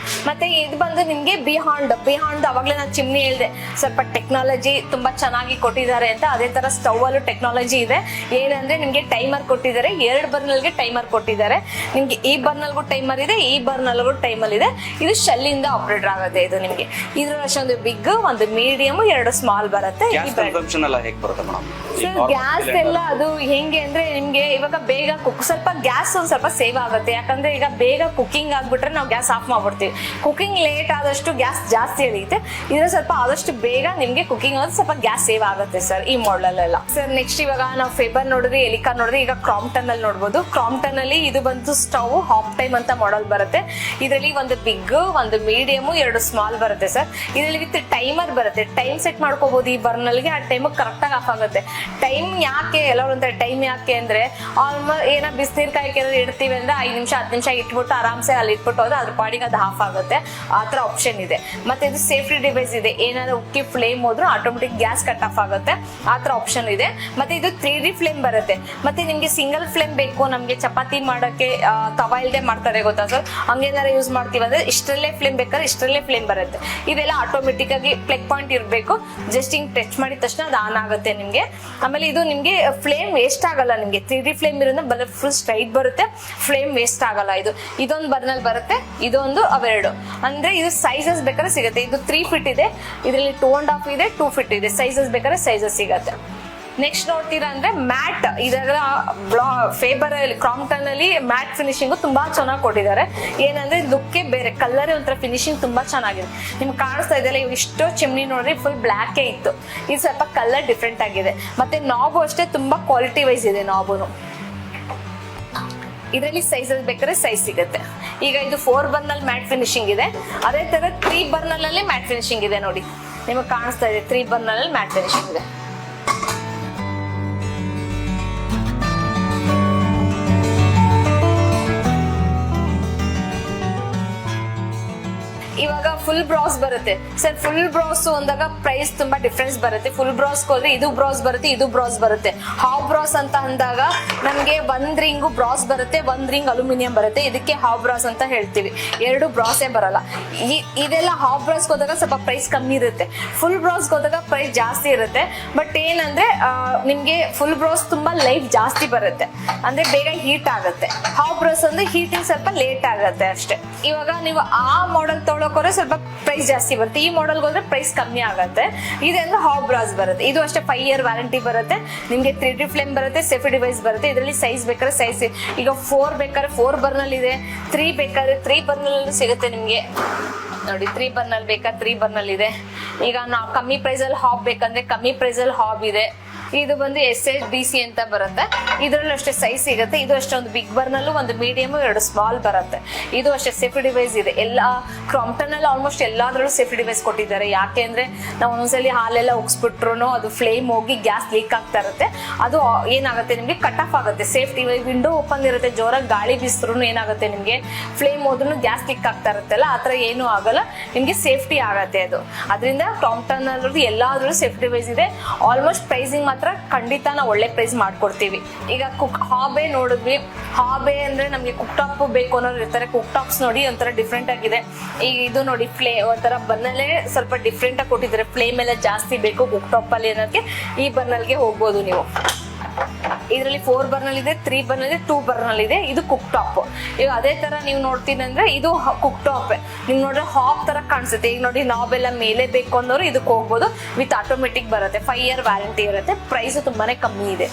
ಮತ್ತೆ ಇದು ಬಂದು ನಿಮ್ಗೆ ಬಿಹಾಂಡ್ ಅವಾಗ್ಲೇ ನಾನು ಚಿಮ್ನಿ ಹೇಳ್ದೆ, ಸ್ವಲ್ಪ ಟೆಕ್ನಾಲಜಿ ತುಂಬಾ ಚೆನ್ನಾಗಿ ಕೊಟ್ಟಿದ್ದಾರೆ ಅಂತ. ಅದೇ ತರ ಸ್ಟವ್ ಅಲ್ಲೂ ಟೆಕ್ನಾಲಜಿ ಇದೆ. ಏನಂದ್ರೆ ನಿಮ್ಗೆ ಟೈಮರ್ ಕೊಟ್ಟಿದ್ದಾರೆ, 2 ಬರ್ನಲ್ಗೆ ಟೈಮರ್ ಕೊಟ್ಟಿದ್ದಾರೆ. ನಿಮ್ಗೆ ಈ ಬರ್ನಲ್ಗೂ ಟೈಮರ್ ಇದೆ, ಈ ಬರ್ನಲ್ಗೂ ಟೈಮರ್ ಇದೆ. ಇದು ಶೆಲ್ ಇಂದ ಆಪರೇಟರ್ ಆಗುತ್ತೆ. ಇದು ನಿಮ್ಗೆ ಇದ್ರ ಒಂದು ಬಿಗ್, ಒಂದು ಮೀಡಿಯಂ, 2 ಸ್ಮಾಲ್ ಬರುತ್ತೆ. ಗ್ಯಾಸ್ ಎಲ್ಲ ಅದು ಹೆಂಗೆ ಅಂದ್ರೆ ನಿಮ್ಗೆ ಇವಾಗ ಬೇಗ ಸ್ವಲ್ಪ ಗ್ಯಾಸ್ ಒಂದ್ ಸ್ವಲ್ಪ ಸೇವ್ ಆಗುತ್ತೆ. ಯಾಕಂದ್ರೆ ಈಗ ಬೇಗ ಕುಕಿಂಗ್ ಆಗ್ಬಿಟ್ರೆ ನಾವು ಗ್ಯಾಸ್ ಆಫ್ ಮಾಡ್ಬಿಡ್ತೀವಿ. ಕುಕಿಂಗ್ ಲೇಟ್ ಆದಷ್ಟು ಗ್ಯಾಸ್ ಜಾಸ್ತಿ ಎಳೆಯುತ್ತೆ. ಇದ್ರ ಸ್ವಲ್ಪ ಆದಷ್ಟು ಬೇಗ ನಿಮ್ಗೆ ಕುಕಿಂಗ್ ಆದ್ರೆ ಸ್ವಲ್ಪ ಗ್ಯಾಸ್ ಸೇವ್ ಆಗುತ್ತೆ ಸರ್ ಈ ಮಾಡೆಲ್ ಎಲ್ಲ. ಸರ್ ನೆಕ್ಸ್ಟ್ ಇವಾಗ ನಾವು ಫೇಬರ್ ನೋಡಿದ್ರಿ, ಎಲಿಕಾ ನೋಡಿದ್ರಿ, ಈಗ ಕ್ರಾಂಪ್ಟನ್ ಅಲ್ಲಿ ನೋಡ್ಬೋದು. ಕ್ರಾಂಪ್ಟನ್ ಅಲ್ಲಿ ಇದು ಬಂತು ಸ್ಟವ್ ಹಾಫ್ ಟೈಮ್ ಅಂತ ಮಾಡೆಲ್ ಬರುತ್ತೆ. ಇದರಲ್ಲಿ ಒಂದು ಬಿಗ್, ಒಂದು ಮೀಡಿಯಂ, 2 ಸ್ಮಾಲ್ ಬರುತ್ತೆ ಸರ್. ಇದರಲ್ಲಿ ವಿತ್ ಟೈಮರ್ ಬರುತ್ತೆ. ಟೈಮ್ ಸೆಟ್ ಮಾಡ್ಕೋಬಹುದು ಈ ಬರ್ನಲ್ಗೆ, ಆ ಟೈಮ್ ಕರೆಕ್ಟ್ ಆಗಿ ಆಫ್ ಆಗುತ್ತೆ. ಟೈಮ್ ಯಾಕೆ ಎಲ್ಲರೂ ಅಂತಾರೆ ಟೈಮ್ ಯಾಕೆ ಅಂದ್ರೆ ಆಲ್ಮೋಸ್ಟ್ ಏನೋ ಬಿಸಿನೀರ್ ಕಾಯಕ್ಕೆ ಇಡ್ತೀವಿ ಅಂದ್ರೆ 5 ನಿಮಿಷ 10 ನಿಮಿಷ ಇಟ್ಬಿಟ್ಟು ಆರಾಮ್ಸೆ ಅಲ್ಲಿ ಇಟ್ಬಿಟ್ಟು ಹೋದ್ರೆ ಅದ್ರ ಪಾಡಿಗೆ ಅದು ಆಫ್ ಆಗುತ್ತೆ. ಆ ತರ ಆಪ್ಷನ್ ಇದೆ. ಮತ್ತೆ ಇದು ಸೇಫ್ಟಿ ಡಿವೈಸ್ ಇದೆ. ಏನಾದ್ರು ಉಕ್ಕಿ ಫ್ಲೇಮ್ ಹೋದ್ರು ಆಟೋಮೆಟಿಕ್ ಗ್ಯಾಸ್ ಕಟ್ ಆಫ್ ಆಗುತ್ತೆ. ಆ ತರ ಆಪ್ಷನ್ ಇದೆ. ಮತ್ತೆ ಇದು 3D ಫ್ಲೇಮ್ ಬರುತ್ತೆ. ಮತ್ತೆ ನಿಮ್ಗೆ ಸಿಂಗಲ್ ಫ್ಲೇಮ್ ಬೇಕು, ನಮ್ಗೆ ಚಪಾತಿ ಮಾಡಕ್ಕೆ ತವಾ ಇಲ್ದೆ ಮಾಡ್ತಾರೆ ಗೊತ್ತಾ ಸರ್, ಹಂಗೇನಾರ ಯೂಸ್ ಮಾಡ್ತೀವಿ ಅಂದ್ರೆ ಇಷ್ಟರಲ್ಲೇ ಫ್ಲೇಮ್ ಬೇಕಾದ್ರೆ ಇಷ್ಟರಲ್ಲೇ ಫ್ಲೇಮ್ ಬರುತ್ತೆ. ಇವೆಲ್ಲ ಆಟೋಮೆಟಿಕ್ ಆಗಿ ಪ್ಲಗ್ ಪಾಯಿಂಟ್ ಇರಬೇಕು. ಜಸ್ಟ್ ಹಿಂಗ್ ಟಚ್ ಮಾಡಿದ ತಕ್ಷಣ ಅದು ಆನ್ ಆಗುತ್ತೆ ನಿಮ್ಗೆ. ಆಮೇಲೆ ಇದು ನಿಮ್ಗೆ ಫ್ಲೇಮ್ ಎಷ್ಟು ವೇಸ್ಟ್ ಆಗಲ್ಲ ನಿಮ್ಗೆ. 3D ಫ್ಲೇಮ್ ಇರೋದ್ರಿಂದ ಬಲ್ಲ ಫುಲ್ ಸ್ಟ್ರೈಟ್ ಬರುತ್ತೆ, ಫ್ಲೇಮ್ ವೇಸ್ಟ್ ಆಗಲ್ಲ. ಇದೊಂದು ಬರ್ನಲ್ ಬರುತ್ತೆ, ಇದೊಂದು ಅವೆರಡು. ಅಂದ್ರೆ ಇದು ಸೈಜಸ್ ಬೇಕಾದ್ರೆ ಸಿಗುತ್ತೆ. ಇದು 3 ಫೀಟ್ ಇದೆ, ಇದರಲ್ಲಿ 2.5 ಇದೆ, 2 ಫೀಟ್ ಇದೆ. ಸೈಜಸ್ ಬೇಕಾದ್ರೆ ಸೈಜಸ್ ಸಿಗತ್ತೆ. ನೆಕ್ಸ್ಟ್ ನೋಡ್ತೀರಾ ಅಂದ್ರೆ ಮ್ಯಾಟ್. ಇದರ ಫೇಬರ್ ಕ್ರಾಂಪ್ಟನ್ ಅಲ್ಲಿ ಮ್ಯಾಟ್ ಫಿನಿಶಿಂಗ್ ತುಂಬಾ ಚೆನ್ನಾಗಿ ಕೊಟ್ಟಿದ್ದಾರೆ. ಏನಂದ್ರೆ ಲುಕ್ ಬೇರೆ, ಕಲರ್ ಒಂಥರ ಫಿನಿಶಿಂಗ್ ತುಂಬಾ ಚೆನ್ನಾಗಿದೆ. ನಿಮ್ಗೆ ಕಾಣಿಸ್ತಾ ಇದೆಯಲ್ಲ, ಇವು ಇಷ್ಟು ಚಿಮ್ನಿ ನೋಡ್ರಿ ಫುಲ್ ಬ್ಲಾಕ್ ಇತ್ತು, ಇದು ಸ್ವಲ್ಪ ಕಲರ್ ಡಿಫ್ರೆಂಟ್ ಆಗಿದೆ. ಮತ್ತೆ ನಾಬು ಅಷ್ಟೇ ತುಂಬಾ ಕ್ವಾಲಿಟಿ ವೈಸ್ ಇದೆ ನಾಬುನು. ಇದರಲ್ಲಿ ಸೈಜಸ್ ಬೇಕಾದ್ರೆ ಸೈಜ್ ಸಿಗುತ್ತೆ. ಈಗ ಇದು 4 ಬರ್ನಲ್ ಮ್ಯಾಟ್ ಫಿನಿಶಿಂಗ್ ಇದೆ, ಅದೇ ತರ 3 ಬರ್ನಲ್ ಅಲ್ಲಿ ಮ್ಯಾಟ್ ಫಿನಿಶಿಂಗ್ ಇದೆ ನೋಡಿ. ನಿಮಗೆ ಕಾಣಿಸ್ತಾ ಇದೆ 3 ಬರ್ನಲ್ ಅಲ್ಲಿ ಮ್ಯಾಟ್ ಫಿನಿಶಿಂಗ್ ಇದೆ. ಇವಾಗ ಫುಲ್ ಬ್ರಾಸ್ ಬರುತ್ತೆ ಸರ್. ಫುಲ್ ಬ್ರಾಸ್ ಅಂದಾಗ ಪ್ರೈಸ್ ತುಂಬಾ ಡಿಫ್ರೆನ್ಸ್ ಬರುತ್ತೆ. ಫುಲ್ ಬ್ರಾಸ್ ಹೋದ್ರೆ ಇದು ಬ್ರಾಸ್ ಬರುತ್ತೆ, ಇದು ಬ್ರಾಸ್ ಬರುತ್ತೆ. ಹಾಫ್ ಬ್ರಾಸ್ ಅಂತ ಅಂದಾಗ ನಮ್ಗೆ 1 ರಿಂಗು ಬ್ರಾಸ್ ಬರುತ್ತೆ, 1 ರಿಂಗ್ ಅಲ್ಯೂಮಿನಿಯಂ ಬರುತ್ತೆ. ಇದಕ್ಕೆ ಹಾಫ್ ಬ್ರಾಸ್ ಅಂತ ಹೇಳ್ತೀವಿ. 2 ಬ್ರಾಸೇ ಬರಲ್ಲ. ಇದೆಲ್ಲ ಹಾಫ್ ಬ್ರಾಸ್ ಹೋದಾಗ ಸ್ವಲ್ಪ ಪ್ರೈಸ್ ಕಮ್ಮಿ ಇರುತ್ತೆ, ಫುಲ್ ಬ್ರಾಸ್ ಹೋದಾಗ ಪ್ರೈಸ್ ಜಾಸ್ತಿ ಇರುತ್ತೆ. ಬಟ್ ಏನಂದ್ರೆ ನಿಮ್ಗೆ ಫುಲ್ ಬ್ರಾಸ್ ತುಂಬಾ ಲೈಫ್ ಜಾಸ್ತಿ ಬರುತ್ತೆ, ಅಂದ್ರೆ ಬೇಗ ಹೀಟ್ ಆಗುತ್ತೆ. ಹಾಫ್ ಬ್ರಾಸ್ ಅಂದ್ರೆ ಹೀಟಿಂಗ್ ಸ್ವಲ್ಪ ಲೇಟ್ ಆಗುತ್ತೆ ಅಷ್ಟೇ. ಇವಾಗ ನೀವು ಆ ಮಾಡೆಲ್ ತೊಗೊಳಕೋರೆ ಸ್ವಲ್ಪ ಪ್ರೈಸ್ ಜಾಸ್ತಿ ಬರುತ್ತೆ, ಈ ಮಾಡೆಲ್ ಹೋದ್ರೆ ಪ್ರೈಸ್ ಕಮ್ಮಿ ಆಗುತ್ತೆ. ಇದೆಲ್ಲ ಹಾಫ್ ಬ್ರಾಸ್ ಬರುತ್ತೆ. ಇದು ಅಷ್ಟೇ 5 ಇಯರ್ ವ್ಯಾರಂಟಿ ಬರುತ್ತೆ ನಿಮ್ಗೆ. 3D ಫ್ಲೇಮ್ ಬರುತ್ತೆ, ಸೇಫ್ಟಿ ಡಿವೈಸ್ ಬರುತ್ತೆ. ಇದರಲ್ಲಿ ಸೈಜ್ ಬೇಕಾದ್ರೆ ಸೈಜ್, ಈಗ 4 ಬೇಕಾದ್ರೆ 4 ಬರ್ನಲ್ ಇದೆ, 3 ಬೇಕಾದ್ರೆ 3 ಬರ್ನಲ್ ಸಿಗುತ್ತೆ ನಿಮ್ಗೆ ನೋಡಿ. 3 ಬರ್ನಲ್ ಬೇಕಾ 3 ಬರ್ನಲ್ ಇದೆ. ಈಗ ನಾವು ಕಮ್ಮಿ ಪ್ರೈಸ್ ಅಲ್ಲಿ ಹಾಬ್ ಬೇಕಂದ್ರೆ ಕಮ್ಮಿ ಪ್ರೈಸ್ ಅಲ್ಲಿ ಹಾಬ್ ಇದೆ. ಇದು ಬಂದು SHDC ಅಂತ ಬರುತ್ತೆ. ಇದರಲ್ಲೂ ಅಷ್ಟೇ ಸೈಜ್ ಸಿಗುತ್ತೆ. ಇದು ಅಷ್ಟೇ ಒಂದು ಬಿಗ್ ಬರ್ನಲ್ಲು, ಒಂದು ಮೀಡಿಯಮ್, 2 ಸ್ಮಾಲ್ ಬರುತ್ತೆ. ಇದು ಅಷ್ಟೇ ಸೇಫ್ಟಿ ಡಿವೈಸ್ ಇದೆ. ಎಲ್ಲ ಕ್ರಾಂಪ್ಟನ್ ಅಲ್ಲಿ ಆಲ್ಮೋಸ್ಟ್ ಎಲ್ಲಾದ್ರಲ್ಲೂ ಸೇಫ್ಟಿ ಡಿವೈಸ್ ಕೊಟ್ಟಿದ್ದಾರೆ. ಯಾಕೆ ಅಂದ್ರೆ ನಾವು ಒಂದೊಂದ್ಸಲಿ ಹಾಲೆಲ್ಲ ಉಗ್ಸ್ಬಿಟ್ರು ಅದು ಫ್ಲೇಮ್ ಹೋಗಿ ಗ್ಯಾಸ್ ಲೀಕ್ ಆಗ್ತಾ ಇರುತ್ತೆ. ಅದು ಏನಾಗುತ್ತೆ ನಿಮ್ಗೆ ಕಟ್ ಆಫ್ ಆಗುತ್ತೆ. ಸೇಫ್ಟಿ ವಿಂಡೋ ಓಪನ್ ಇರುತ್ತೆ, ಜೋರಾಗಿ ಗಾಳಿ ಬೀಸಿದ್ರು ಏನಾಗುತ್ತೆ ನಿಮ್ಗೆ ಫ್ಲೇಮ್ ಹೋದ್ರೂ ಗ್ಯಾಸ್ ಲೀಕ್ ಆಗ್ತಾ ಇರುತ್ತಲ್ಲ, ಆತರ ಏನು ಆಗಲ್ಲ, ನಿಮ್ಗೆ ಸೇಫ್ಟಿ ಆಗತ್ತೆ ಅದು. ಅದರಿಂದ ಕ್ರಾಂಪ್ಟನ್ ಅಲ್ಲಿ ಎಲ್ಲಾದ್ರಲ್ಲೂ ಸೇಫ್ಟಿ ಡಿವೈಸ್ ಇದೆ. ಆಲ್ಮೋಸ್ಟ್ ಪ್ರೈಸಿಂಗ್ ಮಾತ್ರ ಖಂಡಿತ ನಾವು ಒಳ್ಳೆ ಪ್ರೈಸ್ ಮಾಡ್ಕೊಡ್ತೀವಿ. ಈಗ ಹಾಬೆ ನೋಡಿದ್ವಿ. ಹಾಬೆ ಅಂದ್ರೆ ನಮ್ಗೆ ಕುಕ್ ಟಾಪ್ ಬೇಕು ಅನ್ನೋರು ಇರ್ತಾರೆ. ಕುಕ್ ಟಾಪ್ಸ್ ನೋಡಿ ಒಂಥರ ಡಿಫ್ರೆಂಟ್ ಆಗಿದೆ. ಈಗ ಇದು ನೋಡಿ ಒಂಥರ ಬರ್ನಲ್ಲೇ ಸ್ವಲ್ಪ ಡಿಫ್ರೆಂಟ್ ಆಗಿ ಕೊಟ್ಟಿದ್ದಾರೆ. ಫ್ಲೇಮ್ ಎಲ್ಲ ಜಾಸ್ತಿ ಬೇಕು ಕುಕ್ ಟಾಪ್ ಅಲ್ಲಿ ಅನ್ನೋದಕ್ಕೆ ಈ ಬರ್ನಲ್ಗೆ ಹೋಗ್ಬೋದು ನೀವು. ಇದರಲ್ಲಿ 4 ಬರ್ನಲ್ ಇದೆ, 3 ಬರ್ನಲ್ ಇದೆ, 2 ಬರ್ನಲ್ ಇದೆ. ಇದು ಕುಕ್ ಟಾಪ್. ಈಗ ಅದೇ ತರ ನೀವು ನೋಡ್ತೀನಿ ಅಂದ್ರೆ ಇದು ಕುಕ್ ಟಾಪ್. ನಿಮ್ ನೋಡ್ರೆ ಹಾಫ್ ತರ ಕಾಣಿಸುತ್ತೆ. ಈಗ ನೋಡಿ ನಾಬ್ ಎಲ್ಲ ಮೇಲೆ ಬೇಕು ಅನ್ನೋರು ಇದಕ್ಕೆ ಹೋಗ್ಬೋದು. ವಿತ್ ಆಟೋಮೆಟಿಕ್ ಬರುತ್ತೆ, 5 ಇಯರ್ ವ್ಯಾರಂಟಿ ಇರುತ್ತೆ. ಪ್ರೈಸ್ ತುಂಬಾನೇ ಕಮ್ಮಿ ಇದೆ.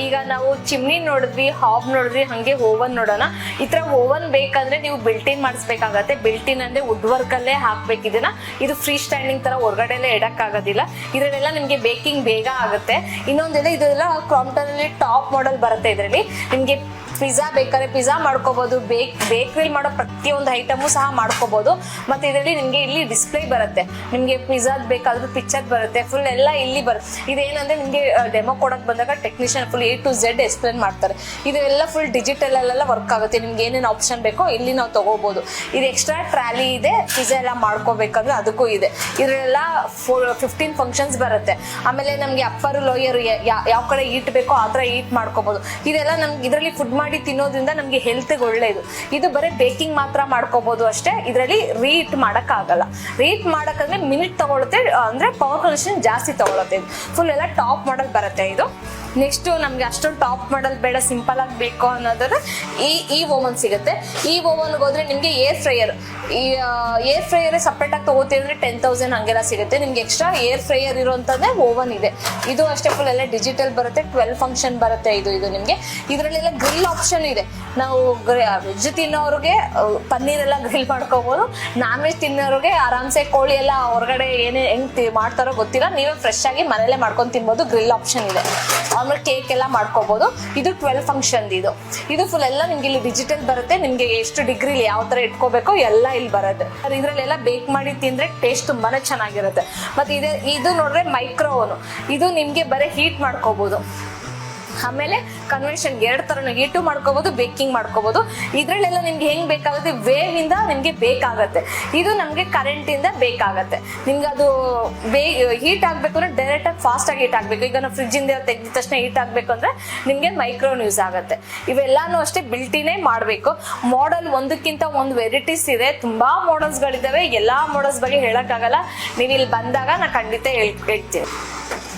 ಈಗ ನಾವು ಚಿಮ್ನಿ ನೋಡಿದ್ವಿ, ಹಾಬ್ ನೋಡಿದ್ವಿ, ಹಂಗೆ ಓವನ್ ನೋಡೋಣ. ಈ ತರ ಓವನ್ ಬೇಕಂದ್ರೆ ನೀವು ಬಿಲ್ಟಿನ್ ಮಾಡಿಸ್ಬೇಕಾಗತ್ತೆ. ಬಿಲ್ಟಿನ್ ಅಂದ್ರೆ ವುಡ್ ವರ್ಕ್ ಅಲ್ಲೇ ಹಾಕ್ಬೇಕು ಇದನ್ನ. ಇದು ಫ್ರೀ ಸ್ಟ್ಯಾಂಡಿಂಗ್ ತರ ಹೊರಗಡೆ ಎಲ್ಲ ಇಡಕ್ ಆಗೋದಿಲ್ಲ. ಇದರಲ್ಲೆಲ್ಲ ನಿಮ್ಗೆ ಬೇಕಿಂಗ್ ಬೇಗ ಆಗುತ್ತೆ. ಇನ್ನೊಂದೆಲ್ಲ ಇದೆಲ್ಲ ಕ್ರಾಂಪ್ಟನ್ ಅಲ್ಲಿ ಟಾಪ್ ಮಾಡೆಲ್ ಬರುತ್ತೆ. ಇದರಲ್ಲಿ ನಿಮ್ಗೆ ಪಿಜ್ಜಾ ಬೇಕಾದ್ರೆ ಪಿಜ್ಜಾ ಮಾಡ್ಕೋಬಹುದು, ಬೇಕ್ರಿ ಮಾಡೋ ಪ್ರತಿಯೊಂದು ಐಟಮು ಸಹ ಮಾಡ್ಕೋಬಹುದು. ಮತ್ತೆ ಇದರಲ್ಲಿ ನಿಮ್ಗೆ ಇಲ್ಲಿ ಡಿಸ್ಪ್ಲೇ ಬರುತ್ತೆ. ನಿಮ್ಗೆ ಪಿಜ್ಜಾದ್ ಬೇಕಾದ್ರೂ ಪಿಕ್ಚರ್ ಬರುತ್ತೆ, ಫುಲ್ ಎಲ್ಲ ಇಲ್ಲಿ ಬರುತ್ತೆ. ಇದೇನಂದ್ರೆ ನಿಮ್ಗೆ ಡೆಮೋ ಕೊಡಕ್ ಬಂದಾಗ technician full A to Z explain ಮಾಡ್ತಾರೆ. ಇದೆಲ್ಲ ಫುಲ್ ಡಿಜಿಟಲ್ ಅಲ್ಲೆಲ್ಲ ವರ್ಕ್ ಆಗುತ್ತೆ. ನಿಮ್ಗೆ ಏನೇನು ಆಪ್ಷನ್ ಬೇಕೋ ಇಲ್ಲಿ ನಾವು ತಗೋಬಹುದು. ಇದು ಎಕ್ಸ್ಟ್ರಾ ಟ್ರಾಲಿ ಇದೆ, ಪಿಜ್ಜಾ ಎಲ್ಲ ಮಾಡ್ಕೋಬೇಕಂದ್ರೆ ಅದಕ್ಕೂ ಇದೆ. ಇದರೆಲ್ಲ 15 ಫಂಕ್ಷನ್ಸ್ ಬರುತ್ತೆ. ಆಮೇಲೆ ನಮ್ಗೆ ಅಪ್ಪರು ಲೋಯರ್ ಯಾವ ಕಡೆ ಈಟ್ ಬೇಕೋ ಆ ತರ ಈಟ್ ಮಾಡ್ಕೋಬಹುದು. ಇದೆಲ್ಲ ನಮ್ಗೆ ಇದರಲ್ಲಿ ಫುಡ್ ಮಾಡಿ ತಿನ್ನೋದ್ರಿಂದ ನಮ್ಗೆ ಹೆಲ್ತ್ ಒಳ್ಳೇದು. ಇದು ಬರೀ ಬೇಕಿಂಗ್ ಮಾತ್ರ ಮಾಡ್ಕೋಬಹುದು ಅಷ್ಟೇ. ಇದರಲ್ಲಿ ರೀಟ್ ಮಾಡಕ್ ಆಗಲ್ಲ. ರೀಟ್ ಮಾಡಕಂದ್ರೆ ಮಿನಿಟ್ ತಗೊಳುತ್ತೆ, ಅಂದ್ರೆ ಪವರ್ ಕನ್ಸಂಪ್ಷನ್ ಜಾಸ್ತಿ ತಗೊಳುತ್ತೆ. ಫುಲ್ ಎಲ್ಲ ಟಾಪ್ ಮಾಡಲ್ ಬರುತ್ತೆ ಇದು. ನೆಕ್ಸ್ಟ್ ನಮ್ಗೆ ಅಷ್ಟೊಂದು ಟಾಪ್ ಮಾಡಲ್ ಬೇಡ, ಸಿಂಪಲ್ ಆಗಿ ಬೇಕು ಅನ್ನೋದ್ರೆ ಈ ಓವನ್ ಸಿಗುತ್ತೆ. ಈ ಓವನ್ಗೆ ಹೋದ್ರೆ ನಿಮ್ಗೆ ಏರ್ ಫ್ರೈಯರ್, ಈ ಏರ್ ಫ್ರೈಯರ್ ಸಪ್ರೇಟ್ ಆಗಿ ತಗೋತಿದ್ರೆ 10,000 ಹಂಗೆಲ್ಲ ಸಿಗುತ್ತೆ. ನಿಮ್ಗೆ ಎಕ್ಸ್ಟ್ರಾ ಏರ್ ಫ್ರೈಯರ್ ಇರೋಂಥದ್ದೇ ಓವನ್ ಇದೆ. ಇದು ಅಷ್ಟೇ ಫುಲ್ ಎಲ್ಲ ಡಿಜಿಟಲ್ ಬರುತ್ತೆ, 12 ಫಂಕ್ಷನ್ ಬರುತ್ತೆ. ಇದು ನಿಮ್ಗೆ ಇದರಲ್ಲೆಲ್ಲ ಗ್ರಿಲ್ ಆಪ್ಷನ್ ಇದೆ. ನಾವು ವೆಜ್ ತಿನ್ನೋರಿಗೆ ಪನ್ನೀರ್ ಎಲ್ಲ ಗ್ರಿಲ್ ಮಾಡ್ಕೋಬಹುದು. ನಾನ್ ವೆಜ್ ತಿನ್ನೋರಿಗೆ ಆರಾಮ್ಸೆ ಕೋಳಿ ಎಲ್ಲ ಹೊರಗಡೆ ಹೆಂಗ್ ಮಾಡ್ತಾರೋ ಗೊತ್ತಿಲ್ಲ, ನೀವೇ ಫ್ರೆಶ್ ಆಗಿ ಮನೇಲೆ ಮಾಡ್ಕೊಂಡು ತಿನ್ಬೋದು. ಗ್ರಿಲ್ ಆಪ್ಷನ್ ಇದೆ. ಆಮೇಲೆ ಕೇಕ್ ಎಲ್ಲ ಮಾಡ್ಕೋಬಹುದು. ಇದು 12 ಫಂಕ್ಷನ್ ಇದು ಫುಲ್ ಎಲ್ಲ ನಿಮ್ಗೆ ಇಲ್ಲಿ ಡಿಜಿಟಲ್ ಬರುತ್ತೆ. ನಿಮ್ಗೆ ಎಷ್ಟು ಡಿಗ್ರಿಲಿ ಯಾವ ತರ ಇಟ್ಕೋಬೇಕೋ ಎಲ್ಲ ಇಲ್ಲಿ ಬರುತ್ತೆ. ಇದ್ರಲ್ಲೆಲ್ಲ ಬೇಕ್ ಮಾಡಿ ತಿಂದ್ರೆ ಟೇಸ್ಟ್ ತುಂಬಾನೇ ಚೆನ್ನಾಗಿರುತ್ತೆ. ಮತ್ತೆ ಇದು ನೋಡ್ರೆ ಮೈಕ್ರೋ ಓವನ್. ಇದು ನಿಮ್ಗೆ ಬರೀ ಹೀಟ್ ಮಾಡ್ಕೋಬಹುದು. ಆಮೇಲೆ ಕನ್ವೆನ್ಷನ್ 2 ತರನು ಹೀಟು ಮಾಡ್ಕೋಬಹುದು, ಬೇಕಿಂಗ್ ಮಾಡ್ಕೋಬಹುದು. ಇದ್ರಲ್ಲೆಲ್ಲ ನಿಮ್ಗೆ ಹೆಂಗ್ ಬೇಕಾಗುತ್ತೆ, ವೇವ್ ಇಂದ ನಿಮ್ಗೆ ಬೇಕಾಗತ್ತೆ. ಇದು ನಮ್ಗೆ ಕರೆಂಟ್ ಇಂದ ಬೇಕಾಗತ್ತೆ. ನಿಮ್ಗೆ ಅದು ಹೀಟ್ ಆಗ್ಬೇಕು ಅಂದ್ರೆ ಡೈರೆಕ್ಟ್ ಆಗಿ ಫಾಸ್ಟ್ ಆಗಿ ಹೀಟ್ ಆಗ್ಬೇಕು. ಈಗ ನಾವು ಫ್ರಿಜ್ ಇಂದ ತೆಗೆದ ತಕ್ಷಣ ಹೀಟ್ ಆಗ್ಬೇಕು ಅಂದ್ರೆ ನಿಮ್ಗೆ ಮೈಕ್ರೋನ್ ಯೂಸ್ ಆಗುತ್ತೆ. ಇವೆಲ್ಲಾನು ಅಷ್ಟೇ ಬಿಲ್ಟಿನೇ ಮಾಡ್ಬೇಕು. ಮಾಡೆಲ್ ಒಂದಕ್ಕಿಂತ ಒಂದು ವೆರೈಟೀಸ್ ಇದೆ, ತುಂಬಾ ಮಾಡೆಲ್ಸ್ ಗಳಿದಾವೆ. ಎಲ್ಲಾ ಮಾಡೆಲ್ಸ್ ಬಗ್ಗೆ ಹೇಳಕ್ ಆಗಲ್ಲ. ನೀವು ಇಲ್ಲಿ ಬಂದಾಗ ನಾ ಖಂಡಿತ ಹೇಳ್ತೀನಿ.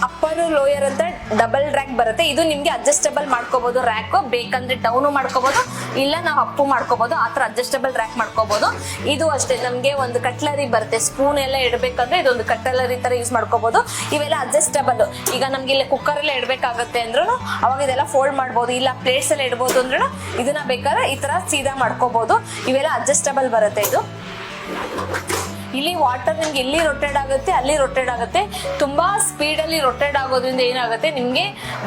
ಅಪ್ಪರ್ ಲೋಯರ್ ಅಂತ ಡಬಲ್ ರ್ಯಾಕ್ ಬರುತ್ತೆ. ಇದು ನಿಮ್ಗೆ ಅಡ್ಜಸ್ಟಬಲ್ ಮಾಡ್ಕೋಬಹುದು ರ್ಯಾಕ್, ಬೇಕಂದ್ರೆ ಡೌನು ಮಾಡ್ಕೋಬಹುದು, ಇಲ್ಲ ನಾವು ಅಪ್ಪು ಮಾಡ್ಕೋಬಹುದು, ಆತರ ಅಡ್ಜಸ್ಟಬಲ್ ರ್ಯಾಕ್ ಮಾಡ್ಕೋಬಹುದು. ಇದು ಅಷ್ಟೇ ನಮ್ಗೆ ಒಂದು ಕಟ್ಲರಿ ಬರುತ್ತೆ, ಸ್ಪೂನ್ ಎಲ್ಲ ಇಡಬೇಕಂದ್ರೆ ಇದೊಂದು ಕಟ್ಲರಿ ತರ ಯೂಸ್ ಮಾಡ್ಕೋಬಹುದು. ಇವೆಲ್ಲ ಅಡ್ಜಸ್ಟಬಲ್. ಈಗ ನಮ್ಗೆ ಇಲ್ಲಿ ಕುಕ್ಕರ್ ಎಲ್ಲ ಇಡಬೇಕಾಗುತ್ತೆ ಅಂದ್ರೂ ಅವಾಗ ಇದೆಲ್ಲ ಫೋಲ್ಡ್ ಮಾಡ್ಬೋದು, ಇಲ್ಲ ಪ್ಲೇಟ್ಸ್ ಎಲ್ಲ ಇಡಬಹುದು ಅಂದ್ರೂ ಇದನ್ನ ಬೇಕಾದ್ರೆ ಈ ತರ ಸೀದಾ ಮಾಡ್ಕೋಬಹುದು. ಇವೆಲ್ಲ ಅಡ್ಜಸ್ಟಬಲ್ ಬರುತ್ತೆ. ಇದು ಇಲ್ಲಿ ವಾಟರ್ ನಿಮ್ಗೆ ಎಲ್ಲಿ ರೊಟೇಟ್ ಆಗುತ್ತೆ ಅಲ್ಲಿ ರೊಟೇಟ್ ಆಗುತ್ತೆ. ತುಂಬಾ ಸ್ಪೀಡ್ ಅಲ್ಲಿ ರೊಟೇಟ್ ಆಗೋದ್ರಿಂದ ಏನಾಗುತ್ತೆ ನಿಮ್ಗೆ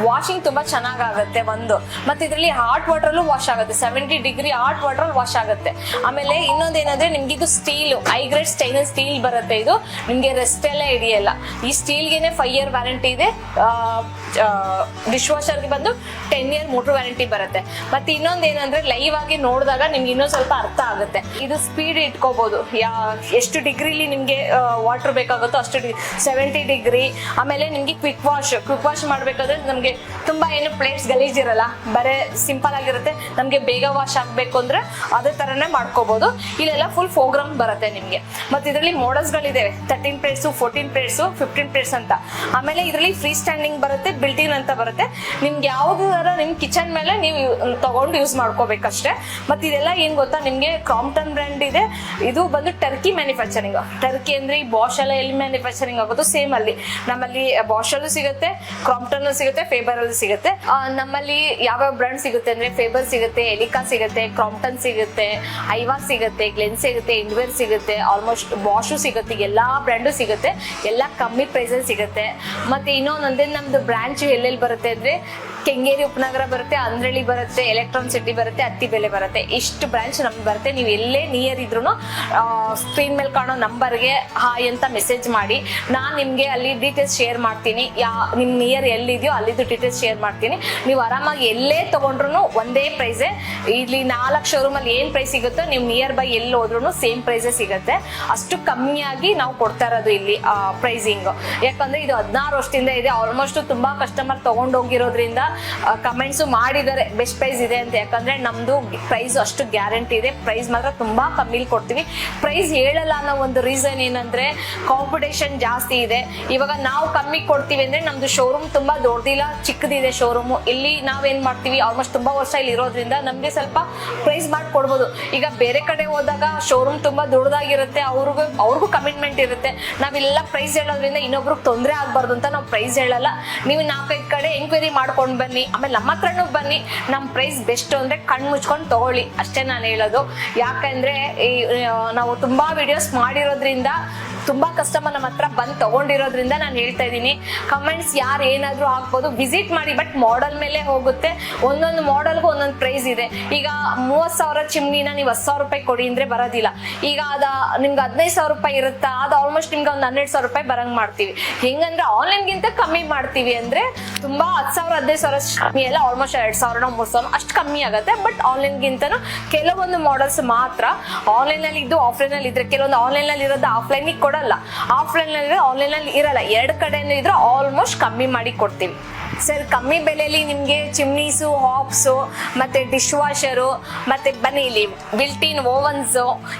ವಾಷಿಂಗ್ ತುಂಬಾ ಚೆನ್ನಾಗುತ್ತೆ ಒಂದು. ಮತ್ತೆ ಇದರಲ್ಲಿ ಹಾಟ್ ವಾಟರ್ ಅಲ್ಲೂ ವಾಶ್ ಆಗುತ್ತೆ, 70 ಡಿಗ್ರಿ ಹಾಟ್ ವಾಟರ್ ಅಲ್ಲಿ ವಾಶ್ ಆಗುತ್ತೆ. ಆಮೇಲೆ ಇನ್ನೊಂದೇನಂದ್ರೆ ನಿಮ್ಗೆ ಇದು ಸ್ಟೀಲ್, ಹೈ ಗ್ರೇಡ್ ಸ್ಟೈನಸ್ ಸ್ಟೀಲ್ ಬರುತ್ತೆ. ಇದು ನಿಮ್ಗೆ ರೆಸ್ಟ್ ಎಲ್ಲ ಹಿಡಿಯಲ್ಲ. ಈ ಸ್ಟೀಲ್ಗೆನೆ 5 year ವ್ಯಾರಂಟಿ ಇದೆ. ಡಿಶ್ ವಾಷರ್ಗೆ ಬಂದು 10 year ಮೋಟರ್ ವ್ಯಾರಂಟಿ ಬರುತ್ತೆ. ಮತ್ತೆ ಇನ್ನೊಂದೇನಂದ್ರೆ ಲೈವ್ ಆಗಿ ನೋಡಿದಾಗ ನಿಮ್ಗೆ ಇನ್ನೊಂದ್ ಸ್ವಲ್ಪ ಅರ್ಥ ಆಗುತ್ತೆ. ಇದು ಸ್ಪೀಡ್ ಇಟ್ಕೋಬಹುದು, ಎಷ್ಟು ಡಿಗ್ರಿಲಿ ನಿಮ್ಗೆ ವಾಟರ್ ಬೇಕಾಗುತ್ತೋ ಅಷ್ಟು 70 ಡಿಗ್ರಿ. ಆಮೇಲೆ ನಿಮ್ಗೆ ಕ್ವಿಕ್ ವಾಶ್ ಮಾಡ್ಬೇಕಾದ್ರೆ ನಮ್ಗೆ ತುಂಬಾ ಏನು ಪ್ಲೇಟ್ಸ್ ಗಲೀಜ್ ಇರಲ್ಲ, ಬರೇ ಸಿಂಪಲ್ ಆಗಿರುತ್ತೆ. ನಮ್ಗೆ ಬೇಗ ವಾಶ್ ಆಗ್ಬೇಕು ಅಂದ್ರೆ ಅದೇ ತರನೇ ಮಾಡ್ಕೋಬಹುದು. ಇಲ್ಲೆಲ್ಲ ಫುಲ್ ಪ್ರೋಗ್ರಾಮ್ ಬರುತ್ತೆ ನಿಮ್ಗೆ. ಮತ್ತೆ ಇದರಲ್ಲಿ ಮಾಡಲ್ಸ್ ಗಳಿದಾವೆ, 13 ಪ್ಲೇಟ್ಸ್, 14 ಪ್ಲೇಟ್ಸ್, 15 ಪ್ಲೇಟ್ಸ್ ಅಂತ. ಆಮೇಲೆ ಇದರಲ್ಲಿ ಫ್ರೀ ಸ್ಟ್ಯಾಂಡಿಂಗ್ ಬರುತ್ತೆ, ಬಿಲ್ಟ್ ಇನ್ ಅಂತ ಬರುತ್ತೆ. ನಿಮ್ಗೆ ಯಾವ್ದಾರ ನಿಮ್ ಕಿಚನ್ ಮೇಲೆ ನೀವು ತಗೊಂಡು ಯೂಸ್ ಮಾಡ್ಕೋಬೇಕಷ್ಟೇ. ಮತ್ತೆ ಇದೆಲ್ಲ ಏನ್ ಗೊತ್ತಾ, ನಿಮ್ಗೆ ಕ್ರಾಂಪ್ಟನ್ ಬ್ರ್ಯಾಂಡ್ ಇದೆ. ಇದು ಬಂದು ಟರ್ಕಿ ಮ್ಯಾನುಫ್ಯಾಕ್ಚರಿಂಗ್. ಟರ್ಕಿ ಅಂದ್ರೆ ಈ ಬಾಷ್ ಎಲ್ಲ ಎಲ್ಲಿ ಮ್ಯಾನುಫ್ಯಾಕ್ಚರಿಂಗ್ ಆಗೋದು ಸೇಮ್ ಅಲ್ಲಿ ನಮ್ಮಲ್ಲಿ ಬಾಷ್ ಅಲ್ಲೂ ಸಿಗುತ್ತೆ, ಕ್ರಾಂಪ್ಟನ್ ಸಿಗುತ್ತೆ, ಫೇಬರ್ ಅಲ್ಲೂ ಸಿಗುತ್ತೆ. ನಮ್ಮಲ್ಲಿ ಯಾವ್ಯಾವ ಬ್ರ್ಯಾಂಡ್ ಸಿಗುತ್ತೆ ಅಂದ್ರೆ ಫೇಬರ್ ಸಿಗುತ್ತೆ, ಎಲಿಕಾ ಸಿಗುತ್ತೆ, ಕ್ರಾಂಪ್ಟನ್ ಸಿಗುತ್ತೆ, ಐವಾ ಸಿಗುತ್ತೆ, ಗ್ಲೆನ್ ಸಿಗುತ್ತೆ, ಇಂಡ್ವೇರ್ ಸಿಗುತ್ತೆ, ಆಲ್ಮೋಸ್ಟ್ ಬಾಷು ಸಿಗುತ್ತೆ, ಎಲ್ಲಾ ಬ್ರ್ಯಾಂಡು ಸಿಗುತ್ತೆ. ಎಲ್ಲ ಕಮ್ಮಿ ಪ್ರೈಸ್ ಅಲ್ಲಿ ಸಿಗುತ್ತೆ. ಮತ್ತೆ ಇನ್ನೊಂದಂದ್ರೆ ನಮ್ದು ಬ್ರಾಂಚ್ ಎಲ್ಲೆಲ್ಲಿ ಬರುತ್ತೆ ಅಂದ್ರೆ ಕೆಂಗೇರಿ ಉಪನಗರ ಬರುತ್ತೆ, ಅಂದ್ರಳ್ಳಿ ಬರುತ್ತೆ, ಎಲೆಕ್ಟ್ರಾನ್ ಸಿಟಿ ಬರುತ್ತೆ, ಅತ್ತಿಬೆಲೆ ಬರುತ್ತೆ. ಇಷ್ಟು ಬ್ರಾಂಚ್ ನಮ್ಗೆ ಬರುತ್ತೆ. ನೀವು ಎಲ್ಲೇ ನಿಯರ್ ಇದ್ರು ಸ್ಕ್ರೀನ್ ಮೇಲೆ ಕಾಣೋ ನಂಬರ್ಗೆ ಹಾಯ್ ಅಂತ ಮೆಸೇಜ್ ಮಾಡಿ, ನಾನು ನಿಮ್ಗೆ ಅಲ್ಲಿ ಡೀಟೇಲ್ಸ್ ಶೇರ್ ಮಾಡ್ತೀನಿ. ನಿಮ್ ನಿಯರ್ ಎಲ್ಲಿದೆಯೋ ಅಲ್ಲಿದ್ದು ಡೀಟೇಲ್ಸ್ ಶೇರ್ ಮಾಡ್ತೀನಿ. ನೀವು ಆರಾಮಾಗಿ ಎಲ್ಲೇ ತಗೊಂಡ್ರು ಒಂದೇ ಪ್ರೈಸೇ. ಇಲ್ಲಿ 4 ಶೋರೂಮ್ ಅಲ್ಲಿ ಏನ್ ಪ್ರೈಸ್ ಸಿಗುತ್ತೋ ನೀವು ನಿಯರ್ ಬೈ ಎಲ್ಲಿ ಹೋದ್ರು ಸೇಮ್ ಪ್ರೈಸೇ ಸಿಗುತ್ತೆ. ಅಷ್ಟು ಕಮ್ಮಿಯಾಗಿ ನಾವು ಕೊಡ್ತಾ ಇರೋದು ಇಲ್ಲಿ ಪ್ರೈಸಿಂಗ್. ಯಾಕಂದ್ರೆ ಇದು 16 ವರ್ಷದಿಂದ ಇದೆ. ಆಲ್ಮೋಸ್ಟ್ ತುಂಬಾ ಕಸ್ಟಮರ್ ತಗೊಂಡೋಗಿರೋದ್ರಿಂದ ಕಮೆಂಟ್ಸ್ ಮಾಡಿದ್ದಾರೆ ಬೆಸ್ಟ್ ಪ್ರೈಸ್ ಇದೆ ಅಂತ. ಯಾಕಂದ್ರೆ ನಮ್ದು ಪ್ರೈಸ್ ಅಷ್ಟು ಗ್ಯಾರಂಟಿ ಇದೆ. ಪ್ರೈಸ್ ಮಾತ್ರ ತುಂಬಾ ಕಮ್ಮಿಲಿ ಕೊಡ್ತೀವಿ. ಪ್ರೈಸ್ ಹೇಳಲ್ಲ ಅನ್ನೋ ಒಂದು ರೀಸನ್ ಏನಂದ್ರೆ ಕಾಂಪಿಟೇಷನ್ ಜಾಸ್ತಿ ಇದೆ. ಇವಾಗ ನಾವು ಕಮ್ಮಿ ಕೊಡ್ತೀವಿ ಅಂದ್ರೆ ನಮ್ದು ಶೋರೂಮ್ ತುಂಬಾ ದೊಡ್ಡದಿಲ್ಲ, ಚಿಕ್ಕದಿದೆ ಶೋರೂಮ್. ಇಲ್ಲಿ ನಾವೇನ್ ಮಾಡ್ತೀವಿ, ಆಲ್ಮೋಸ್ಟ್ ತುಂಬಾ ವರ್ಷ ಇಲ್ಲಿ ಇರೋದ್ರಿಂದ ನಮ್ಗೆ ಸ್ವಲ್ಪ ಪ್ರೈಸ್ ಮಾಡಿ ಕೊಡ್ಬೋದು. ಈಗ ಬೇರೆ ಕಡೆ ಹೋದಾಗ ಶೋರೂಮ್ ತುಂಬಾ ದೊಡ್ಡದಾಗಿರುತ್ತೆ, ಅವ್ರಿಗೂ ಕಮಿಟ್ಮೆಂಟ್ ಇರುತ್ತೆ. ನಾವಿಲ್ಲ ಪ್ರೈಸ್ ಹೇಳೋದ್ರಿಂದ ಇನ್ನೊಬ್ರಿಗೆ ತೊಂದರೆ ಆಗ್ಬಾರ್ದು ಅಂತ ನಾವು ಪ್ರೈಸ್ ಹೇಳಲ್ಲ. ನೀವು 4-5 ಕಡೆ ಎಂಕ್ವೈರಿ ಮಾಡ್ಕೊಂಡು ಬನ್ನಿ, ಆಮೇಲೆ ನಮ್ಮ ಹತ್ರನೂ ಬನ್ನಿ. ನಮ್ ಪ್ರೈಸ್ ಬೆಸ್ಟ್ ಅಂದ್ರೆ ಕಣ್ಣು ಮುಚ್ಕೊಂಡು ತಗೊಳ್ಳಿ ಅಷ್ಟೇ ನಾನು ಹೇಳೋದು. ಯಾಕಂದ್ರೆ ನಾವು ತುಂಬಾ ವಿಡಿಯೋಸ್ ಮಾಡಿರೋದ್ರಿಂದ ತುಂಬಾ ಕಸ್ಟಮರ್ ನಮ್ಮ ಹತ್ರ ಬಂದು ತಗೊಂಡಿರೋದ್ರಿಂದ ನಾನು ಹೇಳ್ತಾ ಇದ್ದೀನಿ. ಕಮೆಂಟ್ಸ್ ಯಾರು ಏನಾದ್ರೂ ಹಾಕ್ಬೋದು, ವಿಸಿಟ್ ಮಾಡಿ. ಬಟ್ ಮಾಡೆಲ್ ಮೇಲೆ ಹೋಗುತ್ತೆ, ಒಂದೊಂದು ಮಾಡೆಲ್ಗೂ ಒಂದೊಂದು ಪ್ರೈಸ್ ಇದೆ. ಈಗ 30,000 ಚಿಮ್ನಿನ ನೀವು 10,000 ರೂಪಾಯಿ ಕೊಡಿ ಅಂದ್ರೆ ಬರೋದಿಲ್ಲ. ಈಗ ನಿಮ್ಗೆ 15,000 ರೂಪಾಯಿ ಇರುತ್ತಾ, ಅದು ಆಲ್ಮೋಸ್ಟ್ ನಿಮ್ಗೆ ಒಂದು 12,000 ರೂಪಾಯಿ ಬರಂಗ್ ಮಾಡ್ತೀವಿ. ಹೆಂಗಂದ್ರೆ ಆನ್ಲೈನ್ಗಿಂತ ಕಮ್ಮಿ ಮಾಡ್ತೀವಿ. ಅಂದ್ರೆ ತುಂಬಾ 10,000 15,000 ಎಲ್ಲ ಆಲ್ಮೋಸ್ಟ್ 2,000 3,000 ಅಷ್ಟು ಕಮ್ಮಿ ಆಗುತ್ತೆ. ಬಟ್ ಆನ್ಲೈನ್ಗಿಂತನೂ ಕೆಲವೊಂದು ಮಾಡೆಲ್ಸ್ ಮಾತ್ರ ಆನ್ಲೈನ್ ಅಲ್ಲಿ ಇದ್ದು ಆಫ್ಲೈನ್ ಅಲ್ಲಿ ಇದ್ರೆ, ಕೆಲವೊಂದು ಆನ್ಲೈನ್ ಅಲ್ಲಿ ಇರೋದು ಆಫ್ಲೈನ್ ಕೊಡಲ್ಲ, ಆಫ್ಲೈನ್ ಅಲ್ಲಿ ಆನ್ಲೈನ್ ಅಲ್ಲಿ ಇರಲ್ಲ. 2 ಕಡೆನೂ ಇದ್ರೆ ಆಲ್ಮೋಸ್ಟ್ ಕಮ್ಮಿ ಮಾಡಿ ಕೊಡ್ತೀವಿ ಸರ್. ಕಮ್ಮಿ ಬೆಲೆಯಲ್ಲಿ ನಿಮ್ಗೆ ಚಿಮ್ನೀಸು, ಹಾಪ್ಸು, ಮತ್ತೆ ಡಿಶ್ ವಾಷರು, ಮತ್ತೆ ಬನ್ನಿ ಇಲ್ಲಿ ಬಿಲ್ಟ್ ಇನ್ ಓವನ್ಸ್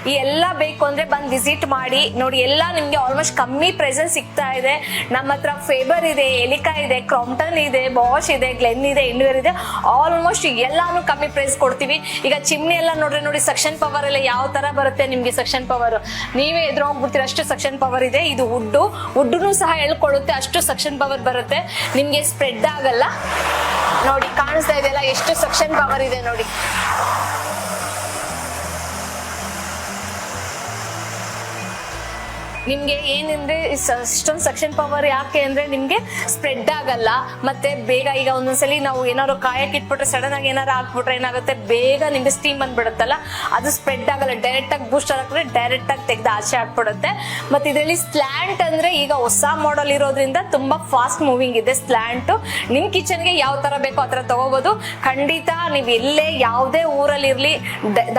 ಈ ಎಲ್ಲ ಬೇಕು ಅಂದ್ರೆ ಬಂದು ವಿಸಿಟ್ ಮಾಡಿ ನೋಡಿ. ಎಲ್ಲ ನಿಮ್ಗೆ ಆಲ್ಮೋಸ್ಟ್ ಕಮ್ಮಿ ಪ್ರೈಸ್ ಸಿಗ್ತಾ ಇದೆ. ನಮ್ಮ ಹತ್ರ ಫೇಬರ್ ಇದೆ, ಎಲಿಕಾ ಇದೆ, ಕ್ರಾಂಪ್ಟನ್ ಇದೆ, ಬಾಷ್ ಇದೆ, ಗ್ಲೆನ್ ಇದೆ, ಇಂಡ್ವೇರ್ ಇದೆ. ಆಲ್ಮೋಸ್ಟ್ ಎಲ್ಲಾನು ಕಮ್ಮಿ ಪ್ರೈಸ್ ಕೊಡ್ತೀವಿ. ಈಗ ಚಿಮ್ನಿ ಎಲ್ಲ ನೋಡಿ ಸಕ್ಷನ್ ಪವರ್ ಎಲ್ಲ ಯಾವ ತರ ಬರುತ್ತೆ ನಿಮ್ಗೆ. ಸಕ್ಷನ್ ಪವರ್ ನೀವೇ ಎದುರು ಹೋಗ್ಬಿಡ್ತೀರ, ಅಷ್ಟು ಸಕ್ಷನ್ ಪವರ್ ಇದೆ. ಇದು ವುಡ್ನು ಸಹ ಹೇಳ್ಕೊಡುತ್ತೆ, ಅಷ್ಟು ಸಕ್ಷನ್ ಪವರ್ ಬರುತ್ತೆ. ನಿಮ್ಗೆ ಸ್ಪ್ರೆಡ್ ಆಗಲ್ಲ. ನೋಡಿ ಕಾಣಿಸ್ತಾ ಇದೆಯಲ್ಲ ಎಷ್ಟು ಸಕ್ಷನ್ ಪವರ್ ಇದೆ ನೋಡಿ. ನಿಮ್ಗೆ ಏನಂದ್ರೆ ಇಷ್ಟೊಂದು ಸಕ್ಷನ್ ಪವರ್ ಯಾಕೆ ಅಂದ್ರೆ ನಿಮ್ಗೆ ಸ್ಪ್ರೆಡ್ ಆಗಲ್ಲ. ಮತ್ತೆ ಬೇಗ ಈಗ ಒಂದೊಂದ್ಸಲಿ ನಾವು ಏನಾದ್ರು ಕಾಯಕ್ಕೆ ಇಟ್ಬಿಟ್ರೆ ಸಡನ್ ಆಗಿ ಏನಾರು ಹಾಕ್ಬಿಟ್ರೆ ಏನಾಗುತ್ತೆ, ಬೇಗ ನಿಮ್ಗೆ ಸ್ಟೀಮ್ ಬಂದ್ಬಿಡುತ್ತಲ್ಲ, ಅದು ಸ್ಪ್ರೆಡ್ ಆಗಲ್ಲ. ಡೈರೆಕ್ಟ್ ಆಗಿ ಬೂಸ್ಟರ್ ಹಾಕಿದ್ರೆ ಡೈರೆಕ್ಟ್ ಆಗಿ ತೆಗೆದು ಆಚೆ ಹಾಕ್ಬಿಡುತ್ತೆ. ಮತ್ತೆ ಇದರಲ್ಲಿ ಸ್ಲ್ಯಾಂಟ್ ಅಂದ್ರೆ ಈಗ ಹೊಸ ಮಾಡೆಲ್ ಇರೋದ್ರಿಂದ ತುಂಬಾ ಫಾಸ್ಟ್ ಮೂವಿಂಗ್ ಇದೆ ಸ್ಲ್ಯಾಂಟ್. ನಿಮ್ ಕಿಚನ್ಗೆ ಯಾವ ತರ ಬೇಕೋ ಆ ತರ ತಗೋಬಹುದು. ಖಂಡಿತ ನೀವು ಎಲ್ಲೇ ಯಾವುದೇ ಊರಲ್ಲಿ ಇರ್ಲಿ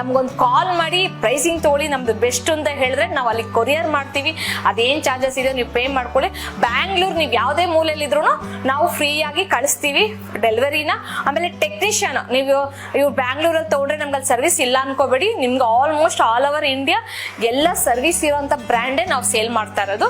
ನಮ್ಗೊಂದು ಕಾಲ್ ಮಾಡಿ ಪ್ರೈಸಿಂಗ್ ತಗೊಳ್ಳಿ. ನಮ್ದು ಬೆಸ್ಟ್ ಅಂತ ಹೇಳಿದ್ರೆ ನಾವು ಅಲ್ಲಿ ಕೊರಿಯರ್ ಮಾಡ್ತೀವಿ. ಅದೇನ್ ಚಾರ್ಜಸ್ ಇದೆ ನೀವು ಪೇ ಮಾಡ್ಕೊಳ್ಳಿ. ಬ್ಯಾಂಗ್ಳೂರ್ ನೀವು ಯಾವ್ದೇ ಮೂಲೆಯಲ್ಲಿ ಇದ್ರು ನಾವು ಫ್ರೀ ಆಗಿ ಕಳಿಸ್ತೀವಿ ಡೆಲಿವರಿನ. ಆಮೇಲೆ ಟೆಕ್ನಿಷಿಯನ್ ನೀವು ಬ್ಯಾಂಗ್ಳೂರಲ್ಲಿ ತಗೊಂಡ್ರೆ ನಮ್ಗೆ ಅಲ್ಲಿ ಸರ್ವಿಸ್ ಇಲ್ಲ ಅನ್ಕೋಬೇಡಿ. ನಿಮ್ಗೆ ಆಲ್ಮೋಸ್ಟ್ ಆಲ್ ಓವರ್ ಇಂಡಿಯಾ ಎಲ್ಲ ಸರ್ವಿಸ್ ಇರೋಂಥ ಬ್ರ್ಯಾಂಡೇ ನಾವು ಸೇಲ್ ಮಾಡ್ತಾ ಇರೋದು.